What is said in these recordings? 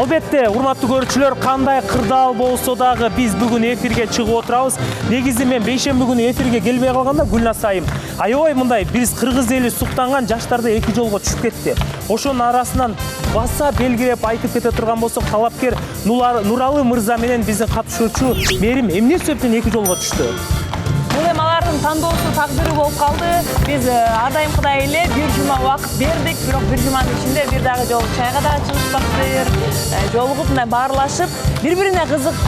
Албетте, урматтуу көрүүчүлөр, кандай кырдаал болсо дагы биз бүгүн эфирге чыгып отурабыз. Негизи мен бейшемби күнү эфирге келбей калганда Гүлназ айым, аябай мындай биз кыргыз эли суктанган жаштарды эки жолго түшүп кетти. Ошонун арасынан баса белгилеп айтып кете турган болсок, талапкер Нуралы мырза менен биздин катышуучу Мерим эмне себептен эки жолго түштү? Бул эми алардын тандоосу тагдыры болуп калды. Биз ар дайымкыдай эле бир жума убакыт бердик, бирок бир жуманын ичинде бир дагы жолу чайга дагы чыгышпактыр. Жолугуп мындай баарлашып, бири-бирине кызык.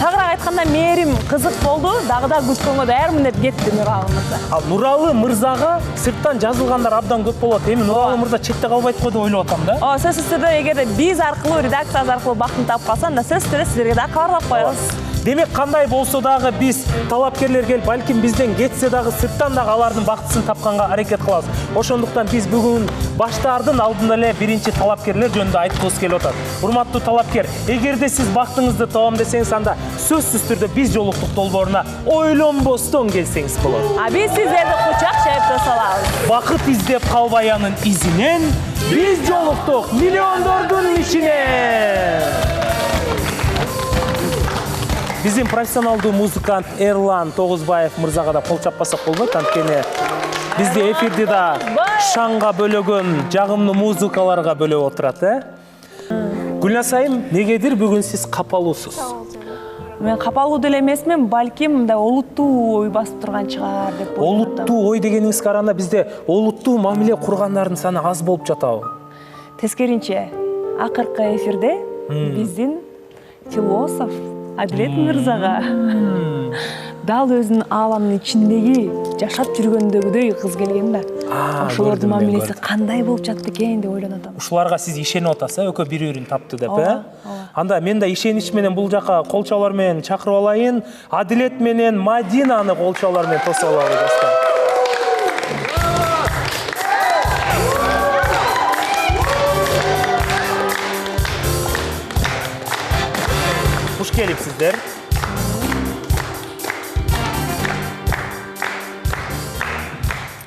Тагыраак айтканда Мерим кызык болду, дагы да күткөнгө даярмын деп кетти Нуралы мырза. Ал Нуралы мырзага сырттан жазылгандар абдан көп болот. Эми Нуралы мырза четте калбайт го деп ойлоп атам да. Сөзсүз түрдө эгерде биз аркылуу, редакциябыз аркылуу бактын таап калса, анда сөзсүз түрдө сиздерге да кабарлап коебуз. Демек, кандай болсо дагы биз талапкерлер келип, балким бизден кетсе дагы сырттан дагы алардын бактысын тапканга аракет кылабыз. Ошондуктан биз бүгүн баштаардын алдында эле биринчи талапкерлер жөнүндө айткыбыз келип атат. Урматтуу талапкер, эгерде сиз бактыңызды табам десеңиз, анда сөзсүз түрдө биз жолуктук долбооруна ойлонбостон келсеңиз болот. Биз сиздерди кучак чайып салабыз. Бакыт издеп калбай анын изинен биз жолуктук миллиондордун ишине. Биздин профессионалдуу музыкант Эрлан Тогузбаев мырзага да кол чаппасак болбойт, анткени бизди эфирди да шаңга бөлөгөн жагымдуу музыкаларга бөлөп отурат, Гүлназ айым, негедир бүгүн сиз капалуусуз? Мен капалуу деле эмесмин, балким мындай олуттуу ой басып турган чыгар деп ойлоп атам. Олуттуу ой дегениңизге караганда бизде олуттуу мамиле кургандардын саны аз болуп жатабы? Тескеринче, акыркы эфирде биздин философ Адилет мырзага дал өзүнүн ааламынын ичиндеги жашап жүргөндөгүдөй кыз келген да. Ошолордун мамилеси кандай болуп жатты экен деп ойлонуп атам. Ушуларга сиз ишенип атасыз, экөө бири-бирин тапты деп, Анда мен да ишенич менен бул жака кол чабуулар менен чакырып алайын. Адилет менен Мадинаны кол чабуулар менен тосуп алалы достор. Хуш келипсиздер.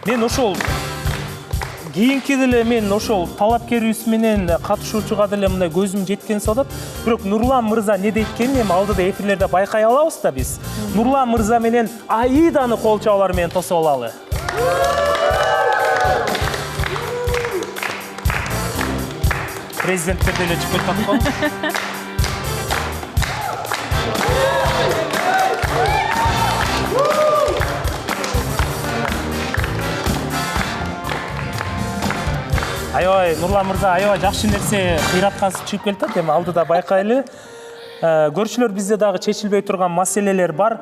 Мен ошол кийинки деле мен ошол талапкерибиз менен катышуучуга деле мындай көзүм жеткен содот. Бирок Нурлан мырза не дейт экенин эми алдыда эфирлерде байкай алабыз да биз. Нурлан мырза менен Аиданы кол чабуулар менен тосуп алалы. Президенттер деле чыгып жатат. Аябай, Нурлан мырза, аябай жакшы нерсе кыйраткансыз чыгып келатат. Эми алдыда байкайлы. Көрүүчүлөр, бизде дагы чечилбей турган маселелер бар.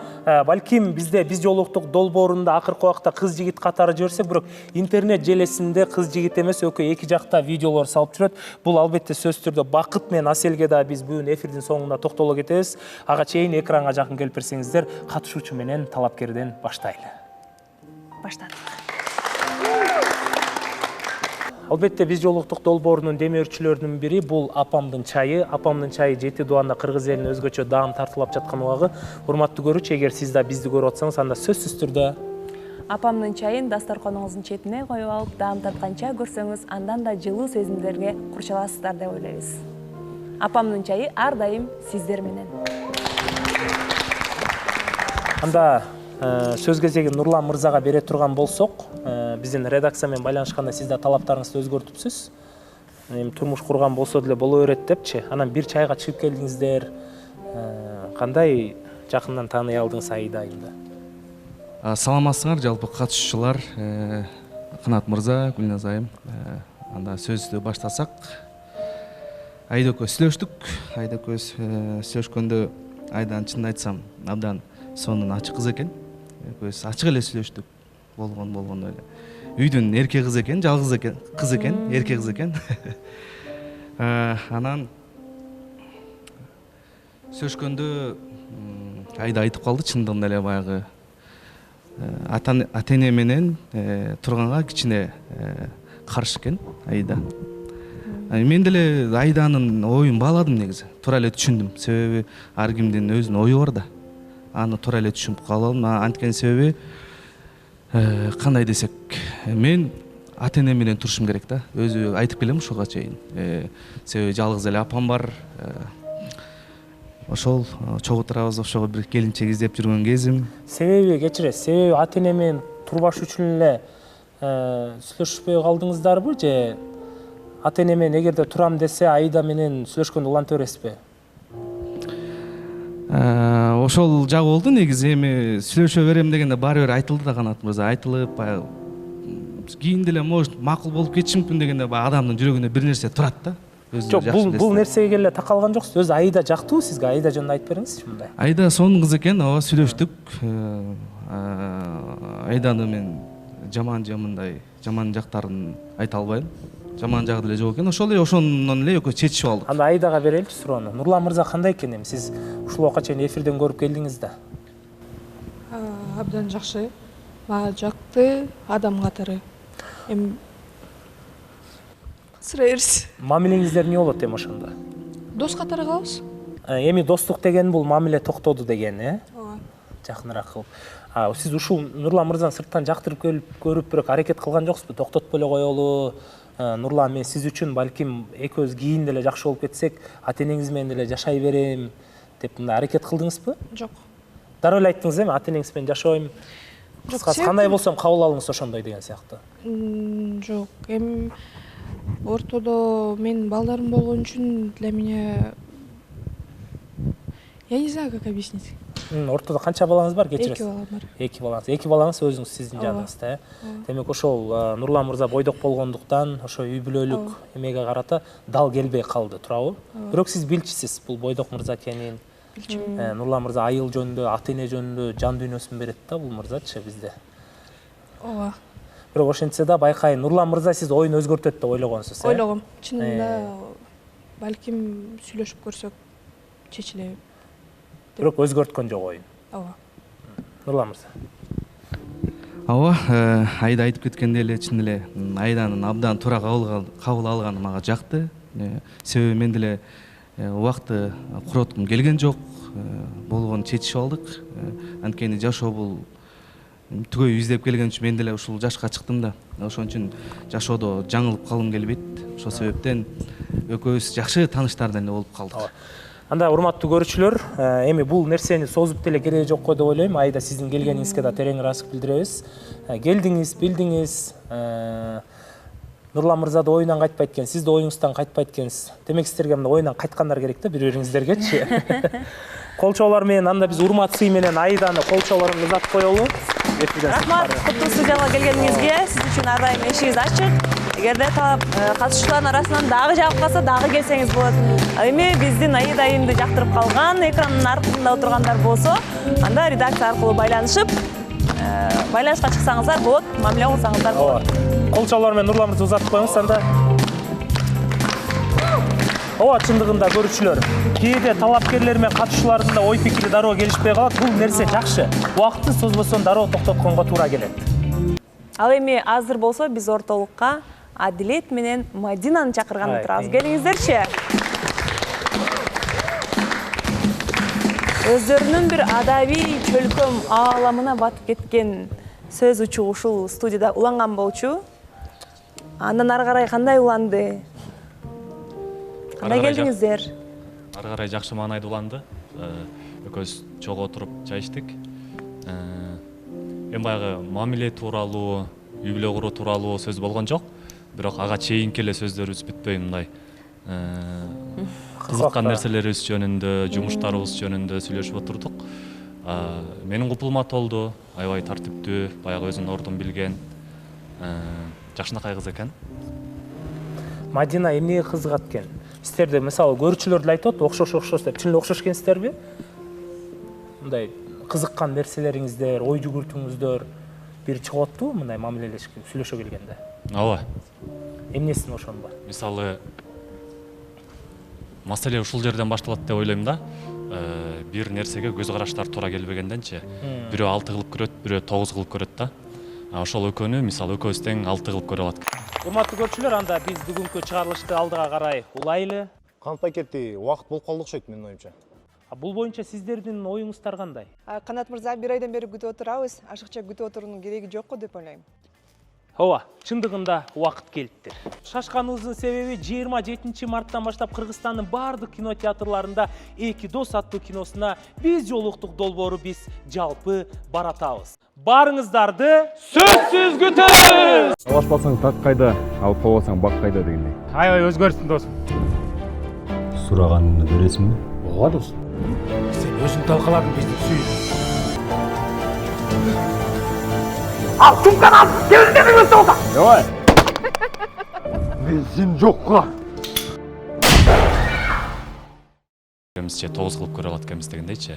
Балким бизде биз жолуктук долбоорунда акыркы убакта кыз жигит катары жиберсек, бирок интернет желесинде кыз жигит эмес, экөө эки жакта видеолор салып жүрөт. Бул албетте сөзсүз түрдө Бакыт менен Аселге да биз бүгүн эфирдин соңунда токтоло кетебиз. Ага чейин экранга жакын келип берсеңиздер, катышуучу менен талапкерден баштайлы. Баштадык. Албетте биз жолуктук долбоорунун демөөрчүлөрүнүн бири бул апамдын чайы. Апамдын чайы жети дубанда кыргыз элине өзгөчө даам тартуулап жаткан убагы. Урматтуу көрүүчү, эгер сиз да бизди көрүп атсаңыз, анда сөзсүз түрдө апамдын чайын дасторконуңуздун четине коюп алып, даам татканча көрсөңүз, андан да жылуу сезимдерге курчаласыздар деп ойлойбуз. Апамдын чайы ар дайым сиздер менен. Анда сөз кезегин Нурлан мырзага бере турган болсок, биздин редакция менен байланышканда сиз да талаптарыңызды өзгөртүпсүз. Эми турмуш курган болсо деле боло берет депчи. Анан бир чайга чыгып келдиңиздер. Кандай жакындан тааный алдыңыз Аида айымды? Саламатсыңар жалпы катышуучулар, Кынат мырза, Гүлназ айым. Анда сөздү баштасак, Аида экөөбүз сүйлөштүк. Аида экөөбүз сүйлөшкөндө Айдан чынын айтсам, абдан сонун ачык кыз экен. Экөөбүз ачык эле сүйлөштүк. Болгон эле. Үйдүн эрке кыз экен, жалгыз экен, кыз экен, эрке кыз экен. Анан сөйлөшкөндө Айда айтып калды, чындыгында эле баягы ата-эне менен турганга кичине каршы экен Аида. Мен деле Айданын оюн бааладым негизи. Туура эле түшүндүм. Себеби ар кимдин өзүнүн ою бар да. Аны туура эле түшүнүп калдым. Анткени себеби кандай десек, мен ата эне менен турушум керек да. Өзү айтып келем ушуга чейин. Себеби жалгыз эле апам бар. Ошол чогуу турабыз, ошого бир келинчек издеп жүргөн кезим. Себеби кечиресиз, себеби ата эне менен турбаш үчүн эле сүйлөшпөй калдыңыздарбы же ата эне менен эгерде турам десе Аида менен сүйлөшкөндө уланта бересизби? Ошол жагы болду негизи. Эми сүйлөшө берем дегенде баары бир айтылды да Канат мырза, айтылып, кийинде эле может макул болуп кетиши мүмкүн дегенде адамдын жүрөгүндө бир нерсе турат да. Жок, бул нерсеге эле такалган жоксуз. Өзү Аида жактыбы сизге? Аида жөнүндө айтып бериңизчи мындай. Аида сонун кыз экен, ооба сүйлөштүк. Аиданы мен жаман жактарын айта албайм. Жаман жагы деле жок экен. Ошондон эле экөөбүз чечишип алдык. Анда Аидаға береличи суроону. Нурлан мырза кандай экен эми? Сиз ушул убакка чейин эфирден көрүп келдиңиз да. Абдан жакшы. Мага жакты адам катары. Эми сырайырсыз. Мамилеңиздер эмне болот эми ошондо? Дос катары калабыз. Эми достук деген бул мамиле токтоду деген, Ооба. Жакыныраак кылып. Сиз ушул Нурлан мырзаны сырттан жактырып көрүп бирок аракет кылган жоксузбу? Токтотпой эле коелу. Нурлан, мен сиз үчүн балким экөөбүз кийин деле жакшы болуп кетсек, ата энеңиз менен деле жашай берем деп мындай аракет кылдыңызбы? Жок. Дароо эле айттыңыз эми, ата энеңиз менен жашайм. Кыскасы кандай болсом кабыл алыңыз ошондой деген сыяктуу. Жок. Эми ортодо менин балдарым болгон үчүн для меня я не знаю, как объяснить. Ортодо канча балаңыз бар? Кечиресиз. 2 балам бар. 2 балаңыз. 2 балаңыз өзүңүз сиздин жаныңызда, Демек ошол Нурлан мырза бойдок болгондуктан ошо үй бүлөлүк эмеге карата дал келбей калды, туурабы? Бирок сиз билчисиз бул бойдок мырза экенин. Нурлан мырза айыл жөнүндө, ата эне жөнүндө жан дүйнөсүн берет да бул мырзачы бизде. Ооба. Бирок ошентсе да байкайын, Нурлан мырза сиз оюн өзгөртөт деп ойлогонсуз, Ойлогом. Чынында балким сүйлөшүп көрсөк чечилеби. Бирок өзгөрткөн жок оюн. Ооба. Нурлан мырза. Ооба, Аида айтып кеткендей эле чын эле Аиданын абдан туура кабыл алганы мага жакты. Себеби мен деле убакты куроткум келген жок. Болгон чечишип алдык. Анткени жашоо бул түгөй издеп келген үчүн мен деле ушул жашка чыктым да. Ошон үчүн жашоодо жаңылып калгым келбейт. Ошол себептен экөөбүз жакшы тааныштардан эле болуп калдык. Анда урматтуу көрүүчүлөр, эми бул нерсени созуп деле кереги жок го деп ойлойм. Айда сиздин келгениңизге да терең ыраазычылык билдиребиз. Келдиңиз, билдиңиз. Нурлан мырза да оюнан кайтпайт экен, сиз да оюңуздан кайтпайт экенсиз. Демек сиздерге мындай оюнан кайткандар керек да бири-бириңиздергечи. Колчоолор менен анда биз урмат сый менен Аиданы колчоолорун узатып коелу. Рахмат, куттуу студияга келгениңизге. Сиз үчүн ар дайым эшигиз ачык. Эгерде катышуучулардын арасынан дагы жабып калса, дагы келсеңиз болот. Эми биздин Аида айымды жактырып калган, экрандын артында отургандар болсо, анда редакция аркылуу байланышып, байланышка чыксаңыздар болот, мамиле кылсаңыздар болот. Колчоолор менен Нурлан мырза узатып коюңуз анда. Ооба, чындыгында көрүүчүлөр, кээде талапкерлер менен катышуулардын да ой пикири дароо келишпей калат. Бул нерсе жакшы. Убакытты созбосон дароо токтотконго туура келет. Ал эми азыр болсо биз ортолукка Адилет менен Мадинаны чакырган турабыз. Келиңиздерчи. Өздөрүнүн бир адабий чөлкөм ааламына батып кеткен сөз учу ушул студияда уланган болчу. Андан ары карай кандай уланды? Кандай келдиңиздер? Ары карай жакшы маанайда уланды. Экөөбүз чогуу отуруп чай ичтик. Эми баягы мамиле тууралуу, үй бүлө куруу тууралуу сөз болгон жок. Бирок ага чейинки эле сөздөрүбүз бүтпөй мындай кызыккан нерселерибиз жөнүндө, жумуштарыбыз жөнүндө сүйлөшүп отурдук. Менин купулума толду, аябай тартиптүү, баягы өзүнүн ордун билген, жакшынакай кыз экен. Мадина эмнеге кызыгат экен? Сиздерде мисалы көрүүчүлөр деле айтат, окшош деп, чын эле окшош экенсиздерби? Мындай кызыккан нерселериңиздер, ой жүгүртүүңүздөр бир чыгып атпы мындай мамилелешип сүйлөшө келгенде? Ооба. Эмнесин ошондо? Мисалы маселе ушул жерден башталат деп ойлойм да. Бир нерсеге көз караштар туура келбегенденчи, бирөө 6 кылып көрөт, бирөө 9 кылып көрөт да. Ошол экөөнү мисалы экөөбүз тең 6 кылып көрө алат. Урматтуу көрүүчүлөр, анда биз бүгүнкү чыгарылышты алдыга карай улайлы. Кантпай кетти, убакыт болуп калды окшойт менин оюмча. Бул боюнча сиздердин оюңуздар кандай? Канат мырза, бир айдан бери күтүп отурабыз. Ашыкча күтүп отуруунун кереги жок го деп ойлойм. Ооба, чындыгында убакыт келиптир. Шашканыбыздын себеби 27 марттан баштап Кыргызстандын бардык кинотеатрларында «Эки дос» аттуу киносуна биз жолуктук долбоору биз жалпы баратабыз. Барыңыздарды сөзсүз күтөбүз. Талашпасаң так кайда, алып калбасаң бак кайда дегендей. Аябай өзгөрүптүң досум. Сураганыңды бересиңби? Ооба досум. Сен өзүң талкаладың бизди сүй. Ал сумканы ал, келдеңиз болса. Давай. Мен сен жокка. Эмисче 9 кылып көрө алат экенбиз дегендейчи.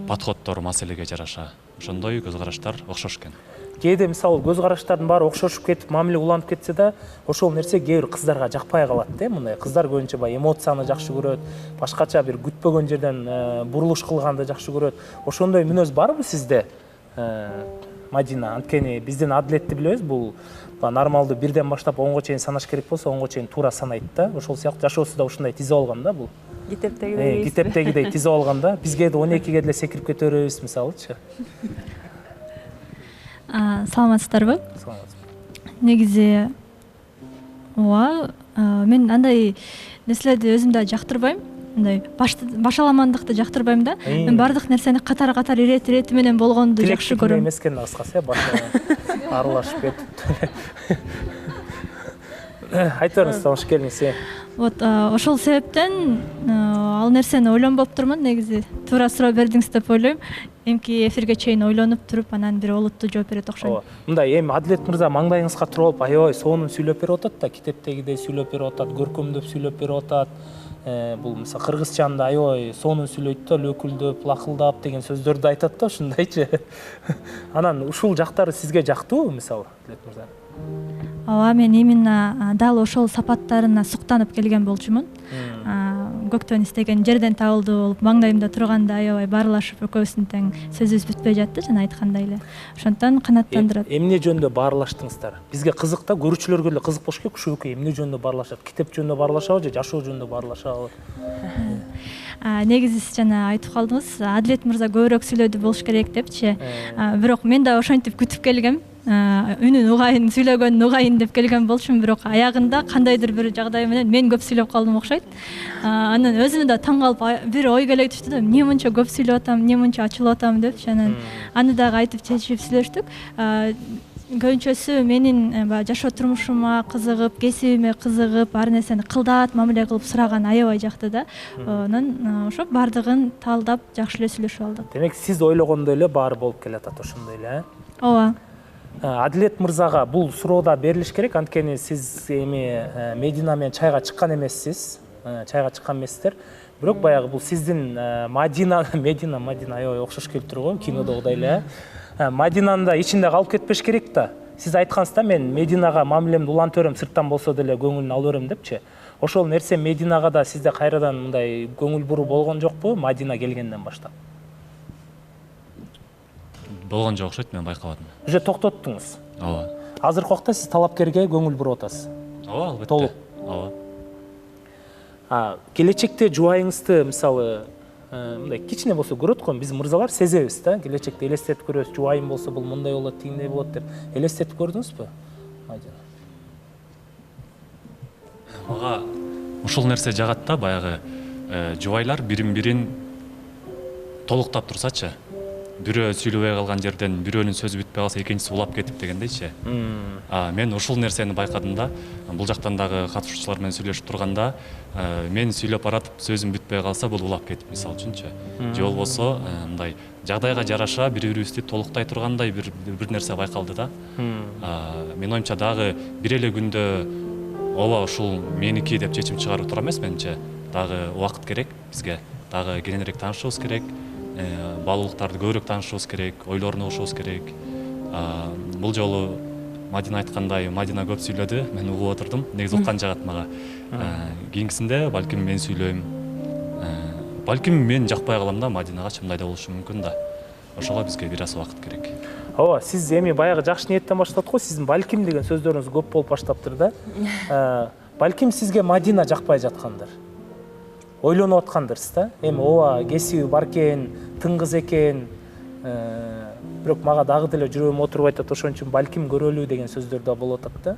Подходдор маселеге жараша. Ошондой көз караштар окшош экен. Кээде мисалы көз караштардын баары окшошуп кетип, мамиле уланып кетсе да, ошол нерсе кээ бир кыздарга жакпай калат мындай. Кыздар көбүнчө баягы эмоцияны жакшы көрөт, башкача бир күтпөгөн жерден бурулуш кылганды жакшы көрөт. Ошондой мүнөз барбы сизде? Мадина, анткени биздин адилетти билебиз, бул нормалдуу 1ден баштап 10го чейин санаш керек болсо, 10го чейин туура санайт да. Ошол сыяктуу жашоосунда ушундай тизип алган да бул. Китептегидей тизип алган да. Бизге да 12ге деле секирип кете беребиз мисалычы. Саламатсыздарбы? Негизи ооба, мен андай нерселерди өзүм да жактырбайм. Мындай башаламандыкты жактырбайм да. Мен бардык нерсени катар ирети менен болгонду жакшы көрөм. Эмес экен кыскасы, башы аралашып кетип. Айтыңыз, табыш келиңиз. Вот ошол себептен ал нерсени ойлонбоп турмун, негизи туура суроо бердиңиз деп ойлойм. Эмки эфирге чейин ойлонуп туруп, анан бир олуттуу жооп берет окшойм. Мындай эми Адилет мырза маңдайыңызга туруп алып, аябай сонун сүйлөп берип атат да, китептегидей сүйлөп берип атат, көркөмдөп сүйлөп берип атат. Бул мисалы кыргызчанда аябай сонун сүйлөйт да, лөкүлдөп, лакылдап деген сөздөрдү айтат да, ушундайчы. Анан ушул жактары сизге жактыбы мисалы, Адилет мырза? Ооба, мен именно дал ошол сапаттарына суктанып келген болчумун. Көктөн истеген жерден табылды болуп, маңдайымда турганда аябай баарлашып экөөбүздүн тең сөзүбүз бүтпөй жатты, жана айткандай эле. Ошондон канааттандырат. Эмне жөнүндө баарлаштыңыздар? Бизге кызык да, көрүүчүлөргө эле кызык болуш керек. Ушул экөө эмне жөнүндө баарлашат? Китеп жөнүндө баарлашабы же жашоо жөнүндө баарлашабы? Негизи сиз жана айтып калдыңыз, Адилет мырза көбүрөөк сүйлөдү болуш керек депчи. Бирок мен да ошентип күтүп келгем. Үнүн угайын, сүйлөгөнүн угайын деп келген болчумун, бирок аягында кандайдыр бир жагдай менен мен көп сүйлөп калдым окшойт. Анан өзүмө да таң калып бир ой келе түштү да, эмне мынча көп сүйлөп атам, эмне мынча ачылып атам депчи. Анан аны дагы айтып чечип сүйлөштүк. Көбүнчөсү менин жашоо турмушума кызыгып, кесибиме кызыгып, ар нерсени кылдат мамиле кылып сураган аябай жакты да. Анан ошо бардыгын талдап жакшы эле сүйлөшүп алдык. Демек сиз ойлогондой эле баары болуп келатат ошондой эле, Ооба. Адилет мырзага бул суроода берилиш керек, анткени сиз эми Медина менен чайга чыккан эмессиз. Чайга чыккан эмессиздер. Бирок баягы бул сиздин Медина аябай окшош келип тургу, кинодогудай эле. Мадинаны да ичинде калып кетпеш керек да. Сиз айткансыз да, мен Мединага мамилемди улантып берем, сырттан болсо деле көңүлүн алып берем депчи. Ошол нерсе Мединага да сизде кайрадан мындай көңүл буруу болгон жокпу Мадина келгенден баштап? Болгон жок окшойт, мен байкабадым. Уже токтоттуңуз. Ооба. Азыркы убакта сиз талапкерге көңүл буруп атасыз. Ооба, албетте. Толук. Ооба. Келечекте жубайыңызды мисалы мындай кичине болсо көрөт го, биз мырзалар сезебиз да, келечекте элестетип көрөбүз, жубайым болсо бул мындай болот, тигиндей болот деп. Элестетип көрдүңүзбү? Мага ушул нерсе жагат да, баягы жубайлар бирин-бирин толуктап турсачы. Бирөө сүйлөбөй калган жерден бирөөнүн сөзү бүтпөй калса экинчиси улап кетип дегендейчи. Мен ушул нерсени байкадым да. Бул жактан дагы катышуучулар менен сүйлөшүп турганда, мен сүйлөп баратып сөзүм бүтпөй калса бул улап кетип, мисалы үчүнчү. Же болбосо мындай жагдайга жараша бири-бирибизди толуктай тургандай бир нерсе байкалды да. Менин оюмча дагы бир эле күндө ооба ушул меники деп чечим чыгарып тура эмес менимче. Дагы убакыт керек бизге. Дагы кененирээк таанышыбыз керек. Баалуулуктарды көбүрөөк таанышыбыз керек, ойлорун угушубуз керек. Бул жолу Мадина айткандай, Мадина көп сүйлөдү, мен угуп отурдум. Негизи уккан жагат мага. Кийинкисинде балким мен сүйлөйм. Балким мен жакпай калам да, Мадинага чымдай да болушу мүмкүн да. Ошого бизге бир аз убакыт керек. Ооба, сиз эми баягы жакшы ниеттен баштадык го, сиздин балким деген сөздөрүңүз көп болуп баштаптыр да. Балким сизге Мадина жакпай жаткандыр. Ойлонуп аткандырсыз да. Эми ооба, кесиби бар экен, тың кыз экен. бирок мага дагы деле жүрөгүм отуруп айтат, ошон үчүн балким көрөлү деген сөздөр да болуп атат да.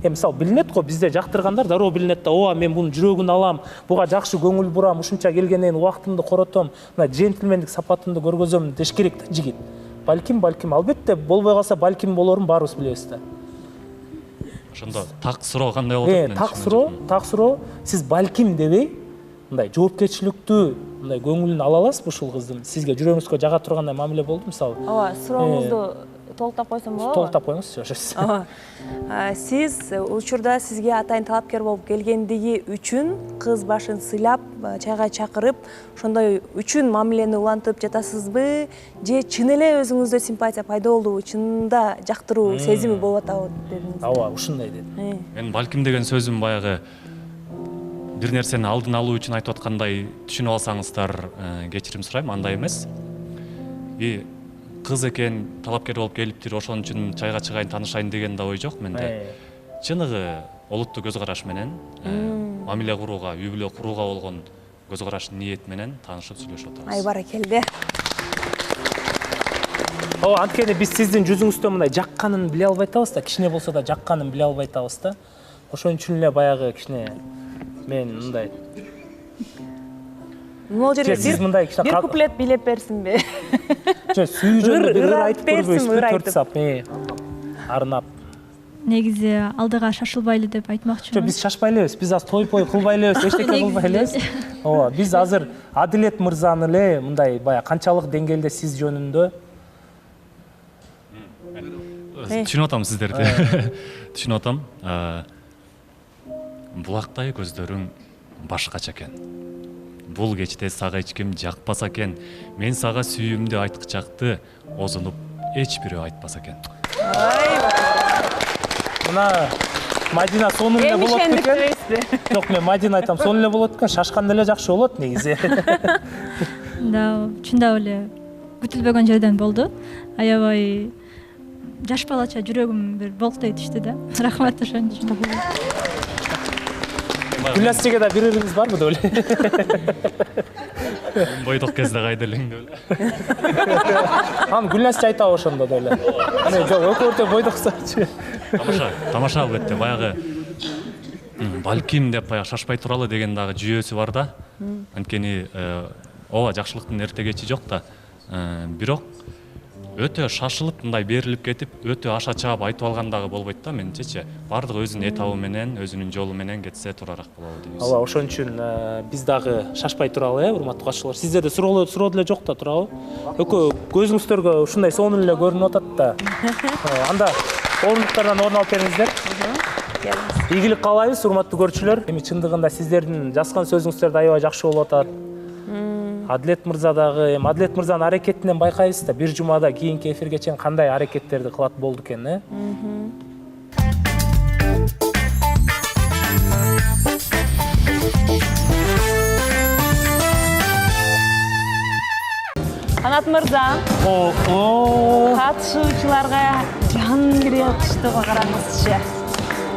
Мисалы билинет го, бизде жактыргандар дароо билинет да, ооба мен мунун жүрөгүн алам, буга жакшы көңүл бурам, ушунча келгенден убактымды коротом, мына джентльмендик сапатымды көргөзөм деш керек да жигит. Балким албетте болбой калса балким болорун баарыбыз билебиз да. Ошондо так суроо кандай болот? Так суроо, сиз балким дебей, мындай жоопкерчиликтүү мындай көңүлүн ала аласызбы ушул кыздын? Сизге жүрөгүңүзгө жага тургандай мамиле болду мисалы? Ооба, сурооңузду толуктап койсом болобу? Толуктап коюңузчу, ошо. Ооба. Сиз учурда сизге атайын талапкер болуп келгендиги үчүн кыз башын сыйлап, чайга чакырып, ошондой үчүн мамилени улантып жатасызбы? Же чын эле өзүңүздө симпатия пайда болдубу? Чынында жактыруу сезими болуп атабы дедиңиз? Ооба, ушундай дедим. Мен балким деген сөзүм баягы бир нерсени алдын алуу үчүн айтып аткандай түшүнүп алсаңыздар кечирим сурайм, андай эмес. Кыз экен, талапкер болуп келиптир, ошон үчүн чайга чыгайын, таанышайын деген да ой жок менде. Чыныгы олуттуу көз караш менен, мамиле курууга, үй бүлө курууга болгон көз караш, ниет менен таанышып сүйлөшүп атабыз. Ай баракелде. Ооба, анткени биз сиздин жүзүңүздө мындай жакканын биле албай атабыз да, кичине болсо да жакканын биле албай атабыз да. Ошон үчүн эле баягы кичине мен мындай Могу жерге бир куплет билеп берсинби? Сүйүү жөнүндө бир айтып көрбөйсүзбү? 4 сап, арнап. Негизи алдыга шашылбайлы деп айтмакчымын. Биз шашпай элебиз, биз азыр той кылбай элебиз, эчтеке кылбай элебиз. Ооба, биз азыр Адилет мырзаны эле мындай баягы канчалык деңгээлде сиз жөнүндө түшүнүп атам сиздерди. Түшүнүп атам. Булактай көздөрүң башкача экен. Бул кечте сага эч ким жакпаса экен. Мен сага сүйүүмдү айткычакты озунуп эч бирөө айтпаса экен. Мына Мадина сонун эле болот экен. Жок, мен Мадина айтам, сонун эле болот экен, шашкан эле жакшы болот негизи. Да, чындап эле күтүлбөгөн жерден болду. Аябай жаш балача жүрөгүм бир болктой түштү да. Рахмат ошон үчүн. Гүлназчеге да береріңіз бар мы деп эле? Бойдок кезде кайда элең деп эле. Аны Гүлназче айтабы ошондо деп эле. Жок, өкөртө бойдоксачы. Тамаша албетте. Баягы балким деп баягы шашпай туралы деген дагы жүйөсү бар да. Анткени ооба жакшылыктын эрте кечи жок да. Бирок өтө шашылып мындай берилип кетип, өтө аша чаап айтып алган дагы болбойт да менимчечи. Бардыгы өзүнүн этабы менен, өзүнүн жолу менен кетсе турарак болобу дейбиз. Ооба, ошон үчүн биз дагы шашпай туралы, урматтуу катышуулар. Сиздерде суроо деле жок да, турабы? Экөө көзүңүздөргө ушундай сонун эле көрүнүп атат да. Анда орындуктардан орун алып бериңиздер. Ийгилик каалайбыз, урматтуу көрүүчүлөр. Эми чындыгында сиздердин жазган сөзүңүздөр да аябай жакшы болуп атат. Адилет мырза дагы, Адилет мырзанын аракетинен байкайбыз да, бир жумада кийинки эфирге чейин кандай аракеттерди кылат болду экен, Канат мырза, катышуучуларга жан кире окуштууга караңызчы.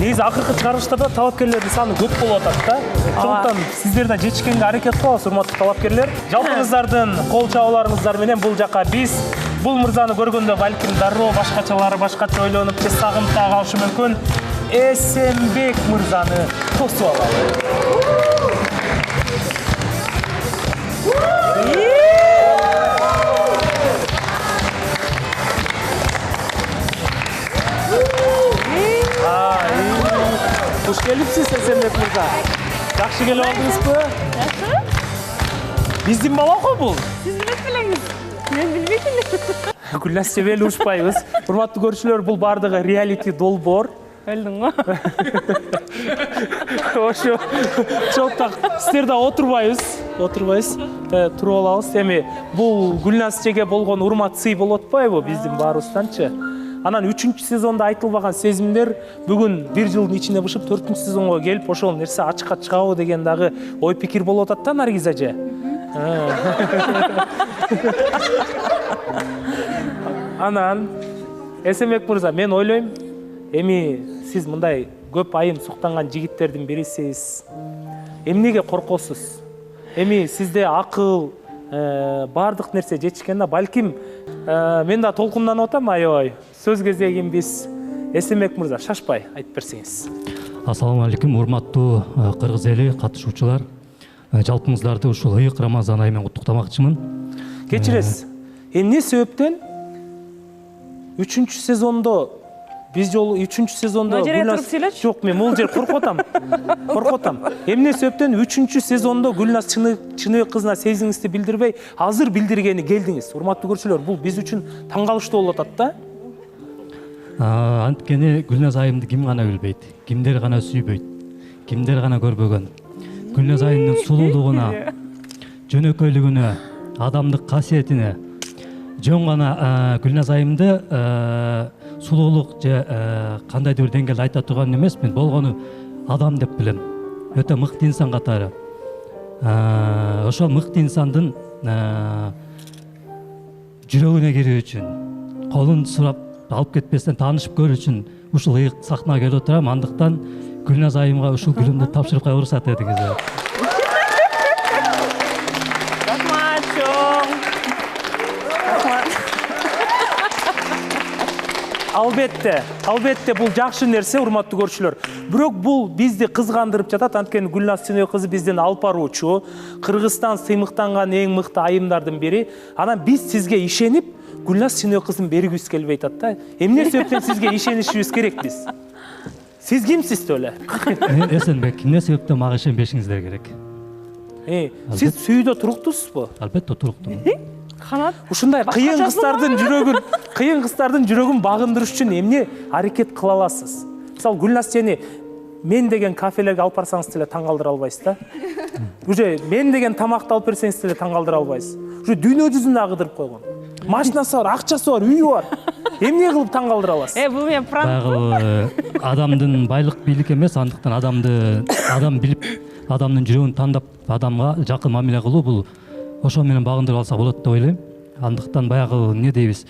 Негизи акыркы чыгарылыштарда талапкерлердин саны көп болуп атат да. Ошондуктан сиздер да жетишкенге аракет кылабыз, урматтуу талапкерлер. Жалпыңыздардын кол чабууларыңыздар менен бул жака биз бул мырзаны көргөндө балким дароо башкачалары башкача ойлонуп же сагынып да калышы мүмкүн Эсенбек мырзаны тосуп алалы. Hoş gelipsiz Esenbek mırza. Жақсы келіп алдыңызбы? Жақсы. Биздин бала го бул. Сиз билет белеңиз. Мен билбейт элем. Гүлназче бели ушпайбыз. Урматтуу көрүүчүлөр, бул бардыгы реалити долбоор. Өлдүң го. Ошо чоп так сиздер да отурбайбыз. Туруп алабыз. Эми бул Гүлназчеге болгон урмат сый болуп атпайбы биздин баарыбызданчы? Анан 3-чү сезонда айтылбаган сезимдер бүгүн 1 жылдын ичинде бышып 4-чү сезонго келип ошол нерсе ачыкка чыгабы деген дагы ой пикир болуп атат да, Наргиз эже. Анан Эсенбек мырза, мен ойлойм, эми сиз мындай көп айым суктанган жигиттердин бирисиз. Эмнеге коркосуз? Эми сизде акыл, баардык нерсе жетишкен да. Балким мен да толкунданып атам, аябай. Сөз кезегинбиз. Эсенбек мырза, шашпай айтып берсеңиз. Ассаламу алейкум, урматтуу кыргыз эли катышуучулар. Жалпыңыздарды ушул ыйык Рамазан айы менен куттуктамакчымын. Кечиресиз. Эмне себептен 3-чү сезондо биз жолу 3-чү сезондо жок, мен бул жер коркуп атам. Эмне себептен 3-чү сезондо Гүлназ Чыныбек кызына сезимиңизди билдирбей, азыр билдиргени келдиңиз. Урматтуу көрүүчүлөр, бул биз үчүн таң калыштуу болуп атат да. Анткени Гүлназ айымды ким гана билбейт, кимдер гана сүйбөйт, кимдер гана көрбөгөн. Гүлназ айымдын сулуулугуна, жөнөкөйлүгүнө, адамдык касиетине жөн гана Гүлназ айымды сулуулук же кандайдыр бир деңгээлде айта турган эмесмин, болгону адам деп билем. Өтө мыкты инсан катары. Ошол мыкты инсандын жүрөгүнө кирүү үчүн, колун сурап алып кетпестен таанышып көрүү үчүн ушул ыйык сахнага келип отурам. Андыктан Гүлназ айымга ушул гүлүмдү тапшырып коюп уруксат этиңиз. Рахмат чоң. Албетте бул жакшы нерсе, урматтуу көрүүчүлөр. Бирок бул бизди кызгандырып жатат, анткени Гүлназ Чыныбек кызы бизден алып баруучу, Кыргызстан сыймыктанган эң мыкты айымдардын бири. Анан биз сизге ишенип, Гүлназ Чыныбек кызын бергибиз келбей атат да. Эмне себептен сизге ишенишибиз керек биз? Сиз кимсиз эле? Мен Эсенбек, эмне себептен мага ишенбешиңиздер керек? Сиз сүйдө туруктусузбу? Албетте туруктумун. Канат. Ушундай кыйын кыздардын жүрөгүн багындырыш үчүн эмне аракет кыла аласыз? Мисалы, Гүлназ Чени мен деген кафелерге алып барсаңыз деле таң калтыра албайсыз да. Уже мен деген тамакты алып берсеңиз деле таң калтыра албайсыз. Уже дүйнө жүзүн агыдырып койгон. Машинасы бар, акчасы бар, үйү бар. Эмне кылып таң калтыра аласыз? Бул мен пранк. Баягы адамдын байлык бийлик эмес, андыктан адам билип, адамдын жүрөгүн тандап, адамга жакын мамиле кылуу, бул ошо менен багындырып алса болот деп ойлойм. Андыктан баягы эмне дейбиз?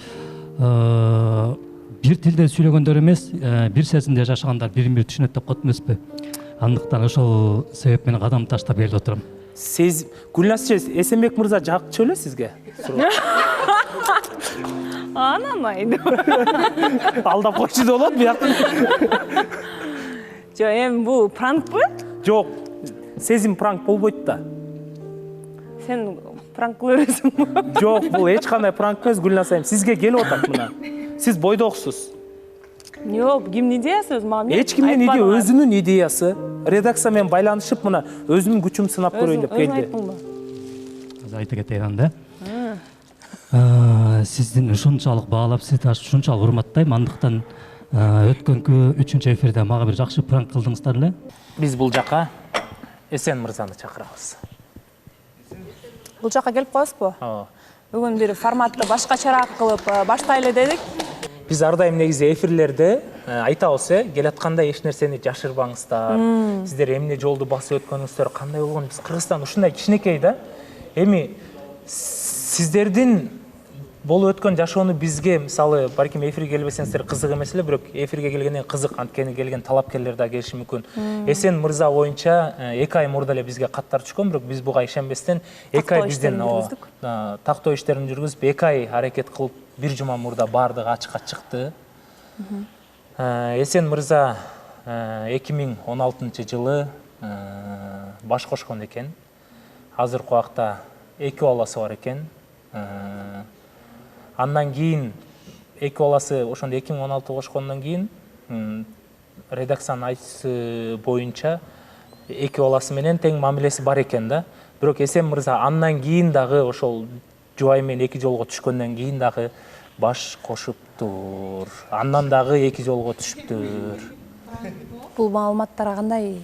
Бир тилде сүйлөгөндөр эмес, бир сезимде жашагандар бирин-бири түшүнөт деп коет эмеспи? Андыктан ошол себеп менен кадам таштап келип отурам. Сиз Гүлназ Эсенбек мырза жакчы эле сизге? Анамайды. Алдап койчу да болот буяк. Жок, эми бул пранкпы? Жок. Сезим пранк болбойт да. Сен пранк кыла бересиңби? Жок, бул эч кандай пранк эмес, Гүлназ айым. Сизге келип атат мына. Сиз бойдоксуз. Жок, кимдин идеясы өзү мага? Эч кимдин идея, өзүнүн идеясы. Редакция менен байланышып мына өзүнүн күчүм сынап көрөйүн деп келди. Айта кетейин анда. Сиздин ушунчалык баалап, сизди ушунчалык урматтайм. Андыктан өткөнкү 3-чү эфирде мага бир жакшы пранк кылдыңыздар эле. Биз бул жака Эсен мырзаны чакырабыз. Бул жака келип коесузбу? Бүгүн бир форматты башкачараак кылып баштайлы дедик. Биз ар дайым негизи эфирлерде айтабыз, келатканда эч нерсени жашырбаңыздар. Сиздер эмне жолду басып өткөнүңүздөр кандай болгон? Биз Кыргызстан ушундай кичинекей да. Эми сиздердин болуп өткөн жашоону бизге, мисалы, балким эфирге келбесеңиздер кызык эмес эле, бирок эфирге келгенден кызык, анткени келген талапкерлер да келиши мүмкүн. Эсен мырза боюнча 2 ай мурда эле бизге каттар түшкөн, бирок биз буга ишенбестен 2 ай бизден тактоо иштерин жүргүзүп 2 ай аракет кылып, бир жума мурда баардыгы ачыкка чыкты. Эсен мырза 2016 жылы баш кошкон экен. Азыркы убакта 2 баласы бар экен. Андан кийин 2 баласы ошондо 2016 кошкондон кийин редакциянын айтысы боюнча 2 баласы менен тең мамилеси бар экен да. Бирок Эсен мырза андан кийин дагы ошол жубайы менен 2 жолго түшкөндөн кийин дагы баш кошуптур. Андан дагы 2 жолго түшүптүр. Бул маалыматтарга кандай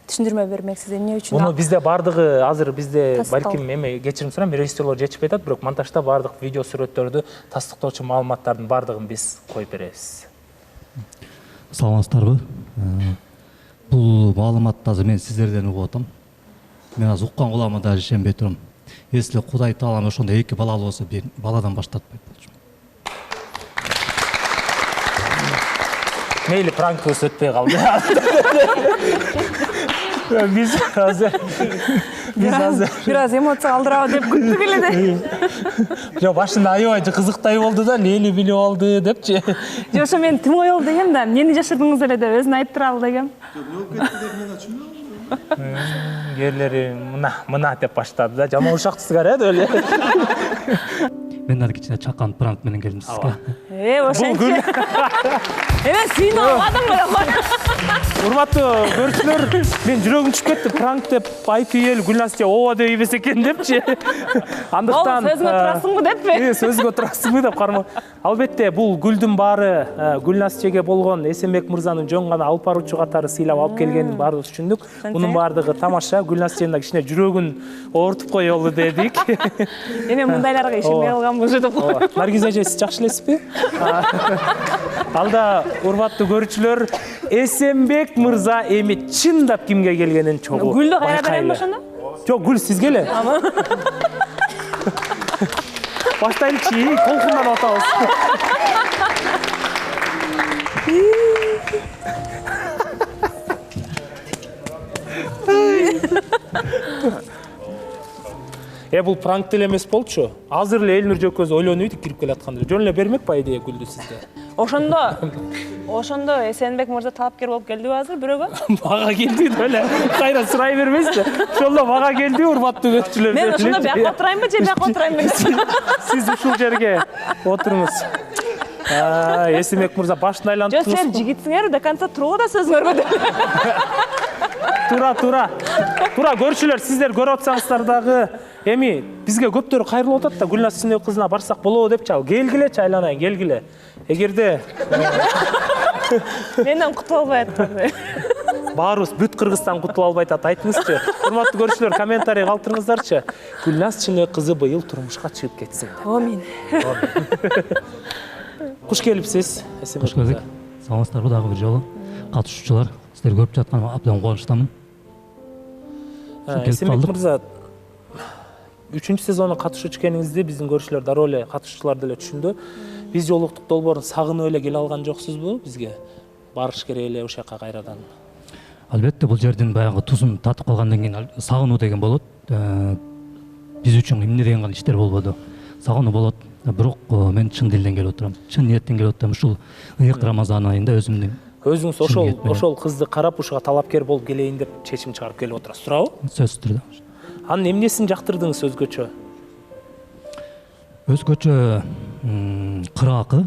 түшүндүрмө бермексиз, эмне үчүн? Муну бизде бардыгы азыр бизде балким эме кечирим сурайм, режиссерлор жетишпей атат, бирок монтажда бардык видео сүрөттөрдү тастыктоочу маалыматтардын бардыгын биз коюп беребиз. Саламатсыздарбы? Бул маалыматты азыр мен сиздерден угуп атам. Мен азыр уккан кулагыма даже ишенбей турам. Если Кудай Таалам ошондой 2 балалуу болсо, баладан баштатпайт болчу. Мейли пранкыбыз өтпөй калды. Биз азыр Биз азыр бир аз эмоция калтырабы деп күттүк эле да. жок башында аябай кызыктай болду да, лели билип алды депчи. Жок, ошо мен тим ой болду дегем да, эмнени жашырдыңыз эле деп өзүн айтып туралы дегем. Кээрлери мына деп баштады да, жаман ушактысыздар деп эле. Мен дагы кичине чакан пранк менен келдим сизге. Ошентчи. Эме сыйноо адам беле. Урматтуу көрүүчүлөр, мен жүрөгүм түшүп кетти. Пранк деп айтып эл Гүлназ ооба деп ийбесе экен депчи. Андыктан сөзүңө турасыңбы деппи? Сөзгө турасыңбы деп кармап. Албетте бул гүлдүн баары Гүлназ чеге болгон Эсенбек мырзанын жөн гана алып баруучу катары сыйлап алып келгенин баарыбыз түшүндүк. Мунун баардыгы тамаша. Гүлназ чегенде кичине жүрөгүн оорутуп коелу дедик. Эми мындайларга ишенбей калган болчу деп. Наргиз эже, сиз жакшы элесизби? Алда урматтуу көрүүчүлөр, Эсенбек мырза эми чындап кимге келгенин чогуу Гүлдү кайра берем ошондо? Жок, Гүл сизге эле. Баштайлычы, толкундан атабыз. Бул пранк деле эмес болчу. Азыр эле Элнур жөкөз ойлонуп идик кирип келатканда. Жөн эле бермек по идее Гүлдү сизге. Ошондо Эсенбек мырза талапкер болуп келдиби азыр бирөөгө? Мага келди деп эле. Кайра сурай бербейсизби? Ошондо мага келди урматтуу көрүүчүлөр. Мен ошондо бияка отурайынбы же бияка отурайынбы? Сиз ушул жерге отуруңуз. Эсенбек мырза башын айлантыңыз. Жок, сен жигитсиңер, до конца тургу да сөзүңөргө деп. Тура көрүүчүлөр, сиздер көрүп атсаңыздар дагы эми бизге көптөрү кайрылып атат да, Гүлназ Эсенбек кызына барсак болобу депчи. Ал келгилечи, айланайын, келгиле. Эгерде менден кутуп албай атат. баарыбыз бүт Кыргызстан кутуп албай атат, айтыңызчы. Урматтуу көрүүчүлөр, комментарий калтырыңыздарчы. Гүлназ Эсенбек кызы быйыл турмушка чыгып кетсин деп. Амин. Куш келипсиз, Эсенбек Кош келдик. Саламатсыздарбы дагы бир жолу. Катышуучулар, сиздер көрүп жатканыма абдан кубанычтамын. Эсенбек мырза, 3-сезондун катышуучу экениңизди биздин көрүүчүлөр дароо эле, катышуучулар деле түшүндү. Биз жолуктук долбоорун сагынып эле келе алган жоксузбу бизге? Барыш керек эле ошол жака кайрадан. Албетте бул жердин баягы тузун татып калгандан кийин сагынуу деген болот. Биз үчүн эмне деген гана иштер болбоду. Сагынуу болот. Бирок мен чын дилден келип отурам. Чын ниеттен келип отурам. Ушул ыйык Рамазан айында өзүңүз ошол кызды карап ушуга талапкер болуп келейин деп чечим чыгарып келип отурасыз, туурабы? сөзсүз түрдө. Анын эмнесин жактырдыңыз өзгөчө? Өзгөчө кыраакы,